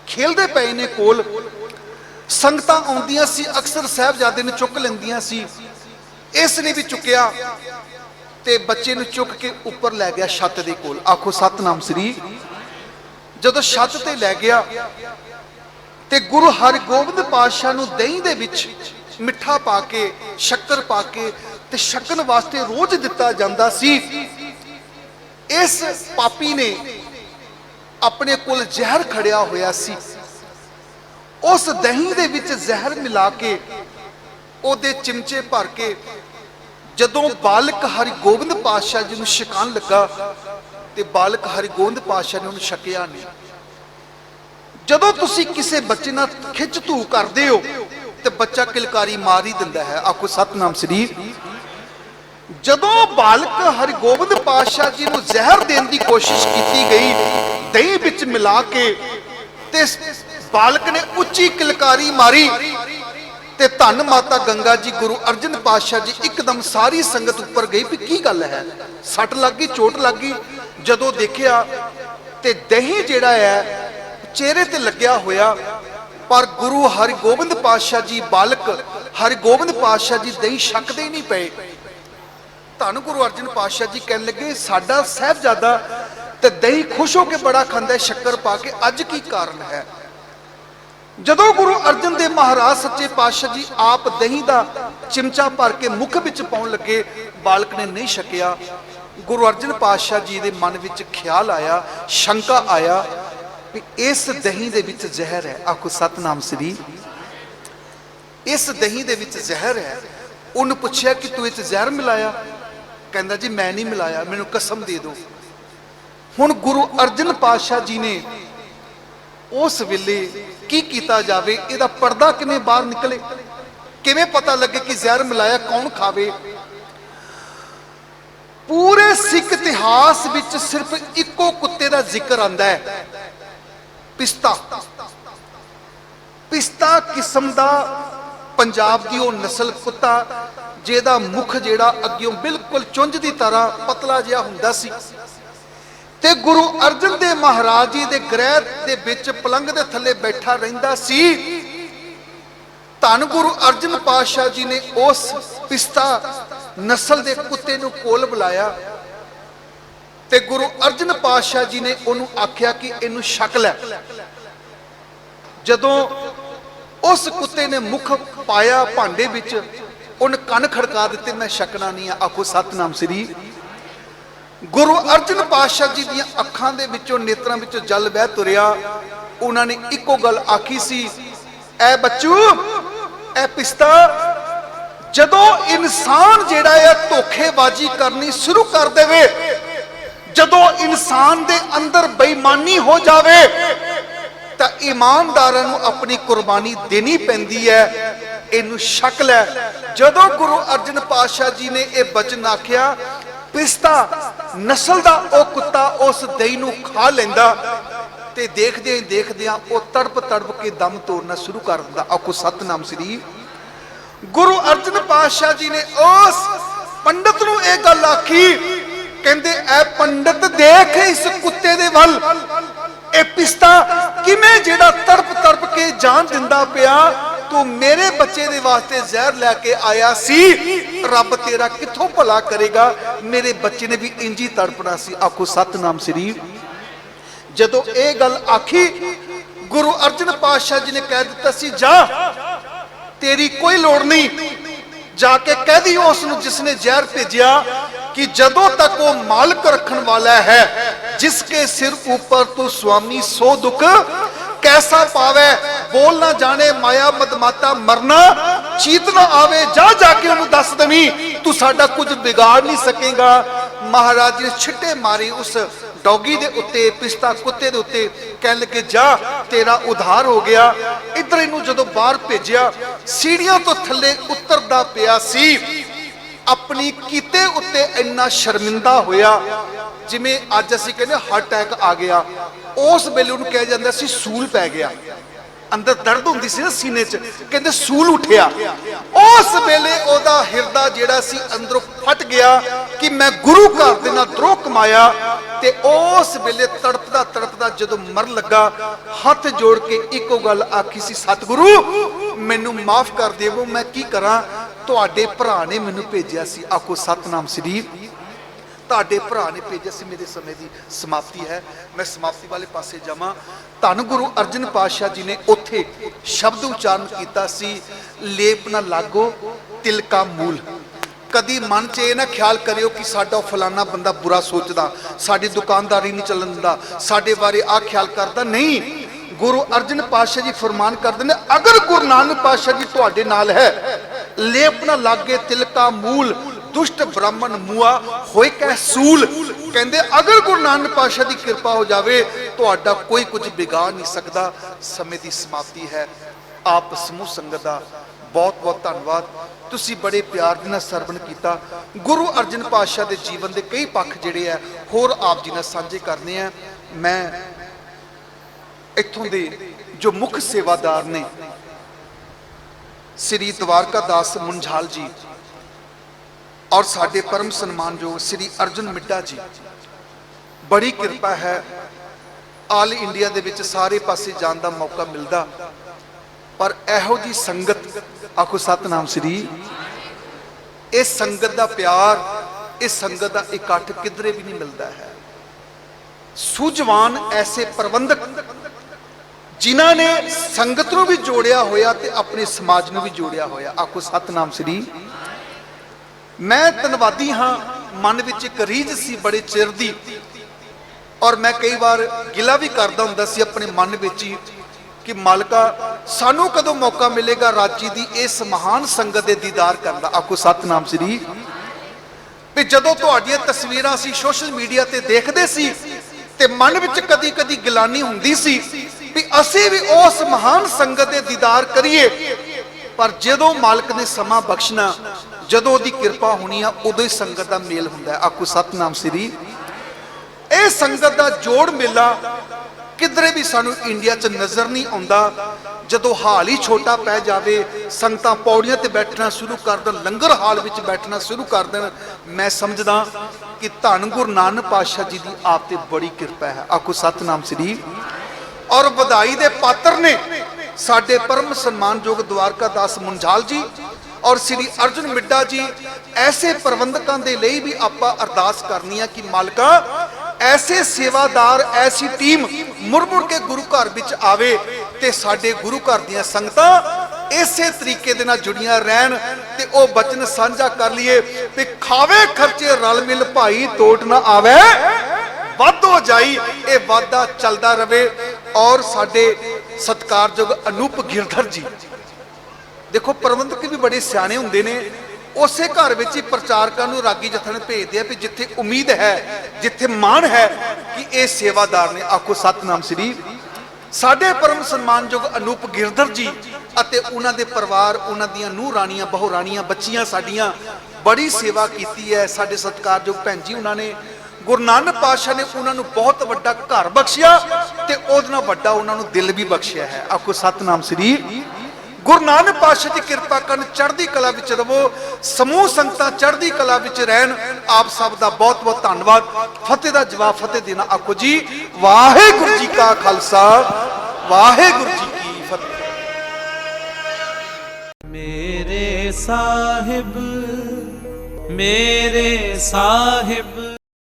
खेलते पे ने कोल, संगतां आउंदियां सी, अक्सर साहबजादे नूं चुक लैंदियां सी। इसने भी चुकिया ते बच्चे नूं चुक के उपर लै गया छत दे कोल। आखो सतनाम श्री। जदों छत ते लै गया ते गुरु हरगोबिंद पातशाह नूं दही दे विच मिठा पा के शक्कर पा के ते छकन वास्ते रोज दिता जांदा सी। इस पापी ने अपने कोल जहर खड़िया होया सी, उस दही दे विच जहर मिला के ओदे चिमचे भर के जदों बालक हरगोबिंद पातशाह जी नूं छकान लगा ते बालक हरगोबिंद पातशाह ने उन्हें छकिया नहीं। जदों तुसी किसी बच्चे नाल खिच धू करदे हो ते बच्चा किलकारी मार ही दिंदा है। आखो सतनाम श्री। ਜਦੋਂ ਬਾਲਕ ਹਰਗੋਬਿੰਦ ਪਾਤਸ਼ਾਹ ਜੀ ਨੂੰ ਜ਼ਹਿਰ ਦੇਣ ਦੀ ਕੋਸ਼ਿਸ਼ ਕੀਤੀ ਗਈ ਦਹੀਂ ਵਿੱਚ ਮਿਲਾ ਕੇ, ਤੇ ਬਾਲਕ ਨੇ ਉੱਚੀ ਕਿਲਕਾਰੀ ਮਾਰੀ ਤੇ ਧੰਨ ਮਾਤਾ ਗੰਗਾ ਜੀ ਗੁਰੂ ਅਰਜਨ ਪਾਤਸ਼ਾਹ ਜੀ ਇੱਕਦਮ ਸਾਰੀ ਸੰਗਤ ਉੱਪਰ ਗਈ ਵੀ ਕੀ ਗੱਲ ਹੈ, ਸੱਟ ਲੱਗ ਗਈ, ਚੋਟ ਲੱਗ ਗਈ। ਜਦੋਂ ਦੇਖਿਆ ਤੇ ਦਹੀਂ ਜਿਹੜਾ ਹੈ ਚਿਹਰੇ ਤੇ ਲੱਗਿਆ ਹੋਇਆ, ਪਰ ਗੁਰੂ ਹਰਗੋਬਿੰਦ ਪਾਤਸ਼ਾਹ ਜੀ ਬਾਲਕ ਹਰਗੋਬਿੰਦ ਪਾਤਸ਼ਾਹ ਜੀ ਦਹੀਂ ਛਕਦੇ ਹੀ ਨਹੀਂ ਪਏ। ਧੰਨ ਗੁਰੂ ਅਰਜਨ ਪਾਤਸ਼ਾਹ ਜੀ ਕਹਿਣ ਲੱਗੇ ਸਾਡਾ ਸਾਹਿਬਜ਼ਾਦਾ ਤੇ ਦਹੀਂ ਖੁਸ਼ ਹੋ ਕੇ ਬੜਾ ਖਾਂਦਾ ਹੈ ਸ਼ੱਕਰ ਪਾ ਕੇ, ਅੱਜ ਕੀ ਕਾਰਨ ਹੈ। ਜਦੋਂ ਗੁਰੂ ਅਰਜਨ ਦੇਵ ਮਹਾਰਾਜ ਸੱਚੇ ਪਾਤਸ਼ਾਹ ਜੀ ਆਪ ਦਹੀਂ ਦਾ ਚਿਮਚਾ ਭਰ ਕੇ ਮੁਖ ਵਿੱਚ ਪਾਉਣ ਲੱਗੇ, ਬਾਲਕ ਨੇ ਨਹੀਂ ਛਕਿਆ। ਗੁਰੂ ਅਰਜਨ ਪਾਤਸ਼ਾਹ ਜੀ ਦੇ ਮਨ ਵਿੱਚ ਖਿਆਲ ਆਇਆ, ਸ਼ੰਕਾ ਆਇਆ ਵੀ ਇਸ ਦਹੀਂ ਦੇ ਵਿੱਚ ਜ਼ਹਿਰ ਹੈ। ਆਖੋ ਸਤਨਾਮ ਸ੍ਰੀ। ਇਸ ਦਹੀਂ ਦੇ ਵਿੱਚ ਜ਼ਹਿਰ ਹੈ। ਉਹਨੂੰ ਪੁੱਛਿਆ ਕਿ ਤੂੰ ਇਹ 'ਚ ਜ਼ਹਿਰ ਮਿਲਾਇਆ? ਕਹਿੰਦਾ ਜੀ ਮੈਂ ਨਹੀਂ ਮਿਲਾਇਆ, ਮੈਨੂੰ ਕਸਮ ਦੇ ਦਿਓ। ਹੁਣ ਗੁਰੂ ਅਰਜਨ ਪਾਤਸ਼ਾਹ ਜੀ ਨੇ ਉਸ ਵੇਲੇ ਕੀ ਕੀਤਾ ਜਾਵੇ, ਇਹਦਾ ਪਰਦਾ ਕਿਵੇਂ ਬਾਹਰ ਨਿਕਲੇ, ਕਿਵੇਂ ਪਤਾ ਲੱਗੇ ਕਿ ਜ਼ਹਿਰ ਮਿਲਾਇਆ, ਕੌਣ ਖਾਵੇ। ਪੂਰੇ ਸਿੱਖ ਇਤਿਹਾਸ ਵਿੱਚ ਸਿਰਫ ਇੱਕੋ ਕੁੱਤੇ ਦਾ ਜ਼ਿਕਰ ਆਂਦਾ ਹੈ, ਪਿਸਤਾ। ਪਿਸਤਾ ਕਿਸਮ ਦਾ ਪੰਜਾਬ ਦੀ ਉਹ ਨਸਲ ਕੁੱਤਾ ਜਿਹਦਾ ਮੁਖ ਜਿਹੜਾ ਅੱਗਿਓਂ ਬਿਲਕੁਲ ਚੁੰਝ ਦੀ ਤਰ੍ਹਾਂ ਪਤਲਾ ਜਿਹਾ ਹੁੰਦਾ ਸੀ, ਤੇ ਗੁਰੂ ਅਰਜਨ ਦੇਵ ਮਹਾਰਾਜ ਜੀ ਦੇ ਗ੍ਰਹਿ ਦੇ ਵਿੱਚ ਪਲੰਗ ਦੇ ਥੱਲੇ ਬੈਠਾ ਰਹਿੰਦਾ ਸੀ। ਧੰਨ ਗੁਰੂ ਅਰਜਨ ਪਾਤਸ਼ਾਹ ਜੀ ਨੇ ਉਸ ਪਿਸਤਾ ਨਸਲ ਦੇ ਕੁੱਤੇ ਨੂੰ ਕੋਲ ਬੁਲਾਇਆ ਤੇ ਗੁਰੂ ਅਰਜਨ ਪਾਤਸ਼ਾਹ ਜੀ ਨੇ ਉਹਨੂੰ ਆਖਿਆ ਕਿ ਇਹਨੂੰ ਛਕ ਲੈ। ਜਦੋਂ ਉਸ ਕੁੱਤੇ ਨੇ ਮੁਖ ਪਾਇਆ ਭਾਂਡੇ ਵਿੱਚ, ਉਹਨੇ ਕੰਨ ਖੜਕਾ ਦਿੱਤੇ, ਮੈਂ ਛਕਣਾ ਨਹੀਂ ਆ। ਆਖੋ ਸਤਨਾਮ ਸ੍ਰੀ। ਗੁਰੂ ਅਰਜਨ ਪਾਤਸ਼ਾਹ ਜੀ ਦੀਆਂ ਅੱਖਾਂ ਦੇ ਵਿੱਚੋਂ, ਨੇਤਰਾਂ ਵਿੱਚੋਂ ਜਲ ਵਹਿ ਤੁਰਿਆ। ਉਹਨਾਂ ਨੇ ਇੱਕੋ ਗੱਲ ਆਖੀ ਸੀ, ਐ ਬੱਚੂ, ਐ ਪਿਸਤਾ, ਜਦੋਂ ਇਨਸਾਨ ਜਿਹੜਾ ਹੈ ਧੋਖੇਬਾਜ਼ੀ ਕਰਨੀ ਸ਼ੁਰੂ ਕਰ ਦੇਵੇ, ਜਦੋਂ ਇਨਸਾਨ ਦੇ ਅੰਦਰ ਬੇਈਮਾਨੀ ਹੋ ਜਾਵੇ ਤਾਂ ਇਮਾਨਦਾਰਾਂ ਨੂੰ ਆਪਣੀ ਕੁਰਬਾਨੀ ਦੇਣੀ ਪੈਂਦੀ ਹੈ, ਇਹਨੂੰ ਛਕ ਲੈ। ਜਦੋਂ ਗੁਰੂ ਅਰਜਨ ਪਾਤਸ਼ਾਹ ਜੀ ਨੇ ਇਹ ਬਚਨ ਆਖਿਆ, ਪਿਸਤਾ ਨਸਲ ਦਾ ਉਹ ਕੁੱਤਾ ਉਸ ਦਹੀਂ ਨੂੰ ਖਾ ਲੈਂਦਾ ਤੇ ਦੇਖਦੇ ਦੇਖਦਿਆਂ ਉਹ ਤੜਪ ਤੜਪ ਕੇ ਦਮ ਤੋੜਨਾ ਸ਼ੁਰੂ ਕਰ ਦਿੰਦਾ। ਆਖੋ ਸਤਨਾਮ ਸ੍ਰੀ। ਗੁਰੂ ਅਰਜਨ ਪਾਤਸ਼ਾਹ ਜੀ ਨੇ ਉਸ ਪੰਡਤ ਨੂੰ ਇਹ ਗੱਲ ਆਖੀ, ਕਹਿੰਦੇ ਐ ਪੰਡਤ, ਦੇਖ ਇਸ ਕੁੱਤੇ ਦੇ ਵੱਲ, ਇਹ ਪਿਸਤਾ ਕਿਵੇਂ ਜਿਹੜਾ ਤੜਪ ਤੜਪ ਕੇ ਜਾਨ ਦਿੰਦਾ ਪਿਆ। ਤੂੰ ਮੇਰੇ ਬੱਚੇ ਦੇ ਵਾਸਤੇ ਜ਼ਹਿਰ ਲੈ ਕੇ ਆਇਆ ਸੀ, ਰੱਬ ਤੇਰਾ ਕਿੱਥੋਂ ਭਲਾ ਕਰੇਗਾ, ਮੇਰੇ ਬੱਚੇ ਨੇ ਵੀ ਇੰਜੀ ਤੜਪਣਾ ਸੀ। ਆਖੋ ਸਤਨਾਮ ਸ੍ਰੀ। ਜਦੋਂ ਇਹ ਗੱਲ ਆਖੀ, ਗੁਰੂ ਅਰਜਨ ਪਾਤਸ਼ਾਹ ਜੀ ਨੇ ਕਹਿ ਦਿੱਤਾ ਸੀ, ਜਾ, ਤੇਰੀ ਕੋਈ ਲੋੜ ਨਹੀਂ, ਜਾ ਕੇ ਕਹਿ ਦੀ ਉਸ ਨੂੰ ਜਿਸਨੇ ਜ਼ਹਿਰ ਭੇਜਿਆ कि जदों तक वो मालिक रखन वाला है, जिसके सिर ऊपर तू स्वामी सो दुख कैसा पावे, बोल ना जाने माया मदमाता मरना चीत ना आवे, जा जाके उन्हें दस दवी, तू साडा कुछ बिगाड़ नहीं सकेगा। महाराज ने छिट्टे मारी उस डॉगी दे उत्ते, पिस्ता कुत्ते दे उत्ते, कहने लगे जा, तेरा उधार हो गया। इधर इनू जदों बाहर भेजिया, सीढ़ियां तो थल्ले उतरदा पिया सी, अपनी कीते उत्ते इन्ना शर्मिंदा होया जिवें अज असीं कहने हार्ट अटैक आ गया। उस वेले उन्हें कहा जाता सी सूल पै गया, अंदर दर्द हुंदी सी ना सीने च, कहंदे सूल उठिया। उस वेले ओदा हिरदा जिहड़ा सी अंदरों फट गया कि मैं गुरु घर दे नाल द्रोह कमाया। ते उस वेले तड़पदा तड़पदा जदों मर लगा, हथ जोड़ के इको गल आखी सी, सतगुरु मैनू माफ कर देवो, मैं की करां, तुहाडे भरा ने मैनू भेजिया सी। आखो सतनाम श्री। तुहाडे भरा ने भेजिया सी। मेरे समय की समाप्ति है, मैं समाप्ति वाले पासे जावां। धन गुरु अर्जन पातशाह जी ने उत्थे शब्द उच्चारण किया सी, लेप ना लागो तिलका मूल। कदी मन च ये ना ख्याल करियो कि साडा फलाना बंदा बुरा सोचदा, साडी दुकानदारी नहीं चलन दिंदा, साडे बारे आ ख्याल करदा नहीं। गुरु अर्जन पातशाह जी फरमान करदे ने, अगर गुरु नानक पातशाह जी तुहाडे नाल है, लेप ना लागे तिलका मूल, दुष्ट ब्राह्मण मुआ होए कै सूल। कहंदे अगर गुरु नानक पातशाह की कृपा हो जाए तो कोई कुछ बिगाड़ नहीं सकता। समय की समाप्ति है। आप समूह संगत का बहुत बहुत धन्नवाद। ਤੁਸੀਂ बड़े प्यार ਦੇ ਨਾਲ ਸਰਵਣ ਕੀਤਾ। गुरु अर्जन पातशाह ਦੇ ਜੀਵਨ ਦੇ ਕਈ ਪੱਖ ਜਿਹੜੇ ਆ ਹੋਰ ਆਪ ਜੀ ਨਾਲ ਸਾਂਝੇ ਕਰਨੇ ਆ। मैं ਇੱਥੋਂ ਦੇ जो मुख्य सेवादार ने श्री द्वारका दास मुंझाल जी और साडे परम सन्मानयोग श्री अर्जुन मिड्डा जी, बड़ी कृपा है आल इंडिया दे विच सारे पासे जान दा मौका मिलदा, पर एहो जी संगत आखो सतनाम श्री, इस संगत दा प्यार, इस संगत दा इकट्ठ किधरे भी नहीं मिलता है। सूझवान ऐसे प्रबंधक जिन्हां ने संगत नूं भी जोड़िया होया ते अपने समाज नूं भी जोड़िया होया, आखो सतनाम श्री। मैं धन्नवादी हाँ, मन विच एक रीझ सी बड़े चिर दी, और मैं कई बार गिला भी करदा हुंदा सी अपने मन विच ही कि मालका सानू कदों मौका मिलेगा रांची दी इस महान संगत दे दीदार करन दा, आखो सतनाम श्री। भी जदों तुहाडीआं तस्वीरां असीं सोशल मीडिया ते देखदे सी ते मन विच कदी कदी गिलानी हुंदी सी भी असीं भी उस महान संगत दे दीदार करिए, पर जदों मालिक ने समा बख्शना, जदों ओहदी किरपा होनी आ, उदों ही संगत दा मेल हुंदा है, आखो सतनाम श्री। इह संगत दा जोड़ मेला किधरे भी सानू इंडिया च नजर नहीं आउंदा। जदों हाल ही छोटा पै जावे, संगतां पौड़ियां ते बैठना शुरू कर देन, लंगर हाल विच बैठना शुरू कर देन, मैं समझदा कि धन गुरु नानक पातशाह जी दी आप ते बड़ी कृपा है, आखो सतनाम श्री। और बधाई दे पात्र ने साडे परम सन्मानयोग द्वारका दास मुंझाल जी और श्री अर्जुन मिड्डा जी। ऐसे प्रबंधकों के लिए भी आपां अरदास करनी है कि मालका ऐसे सेवादार, ऐसी टीम मुड़ मुड़ के गुरु घर विच आवे ते साडे गुरु घर दीयां संगतां इसे तरीके दे नाल जुड़ियां रहन ते ओ बचन साझा कर लीए कि खावे खर्चे रल मिल भाई, टोट ना आवे वध हो जाई, ये वादा चलता रहे। और साडे सत्कारयोग अनूप गिरधर जी, देखो प्रबंधक भी बड़े सियाने हुंदे ने, उसे घर विच ही प्रचारकां नूं रागी जत्था ने भेजदे आ भी जिथे उम्मीद है, जिथे मान है कि ये सेवादार ने, आखो सतनाम श्री। साडे परम सन्मानयोग अनूप गिरधर जी अते उन्हां दे परिवार, उन्हां दीयां नूंह राणियां, बहु राणियां, बच्चियां साडियां बड़ी सेवा कीती है। साडे सत्कारयोग भैन जी उन्हां ने गुरु नानक पातशाह ने उन्होंने बहुत वड्डा घर बख्शिया ते उहदे नाल वड्डा उन्होंने दिल भी बख्शिया है, आखो सतनाम श्री। गुरु नानक पातशाह की कृपा करन, चढ़दी कला विच रवो, समूह संगतां चढ़दी कला विच रहन। आप सब दा बहुत बहुत धन्नवाद। फतेह दा जवाब फतेह देना, आखो जी वाहिगुरू जी का खालसा, वाहिगुरू जी की फतेह। मेरे साहिब, मेरे साहिब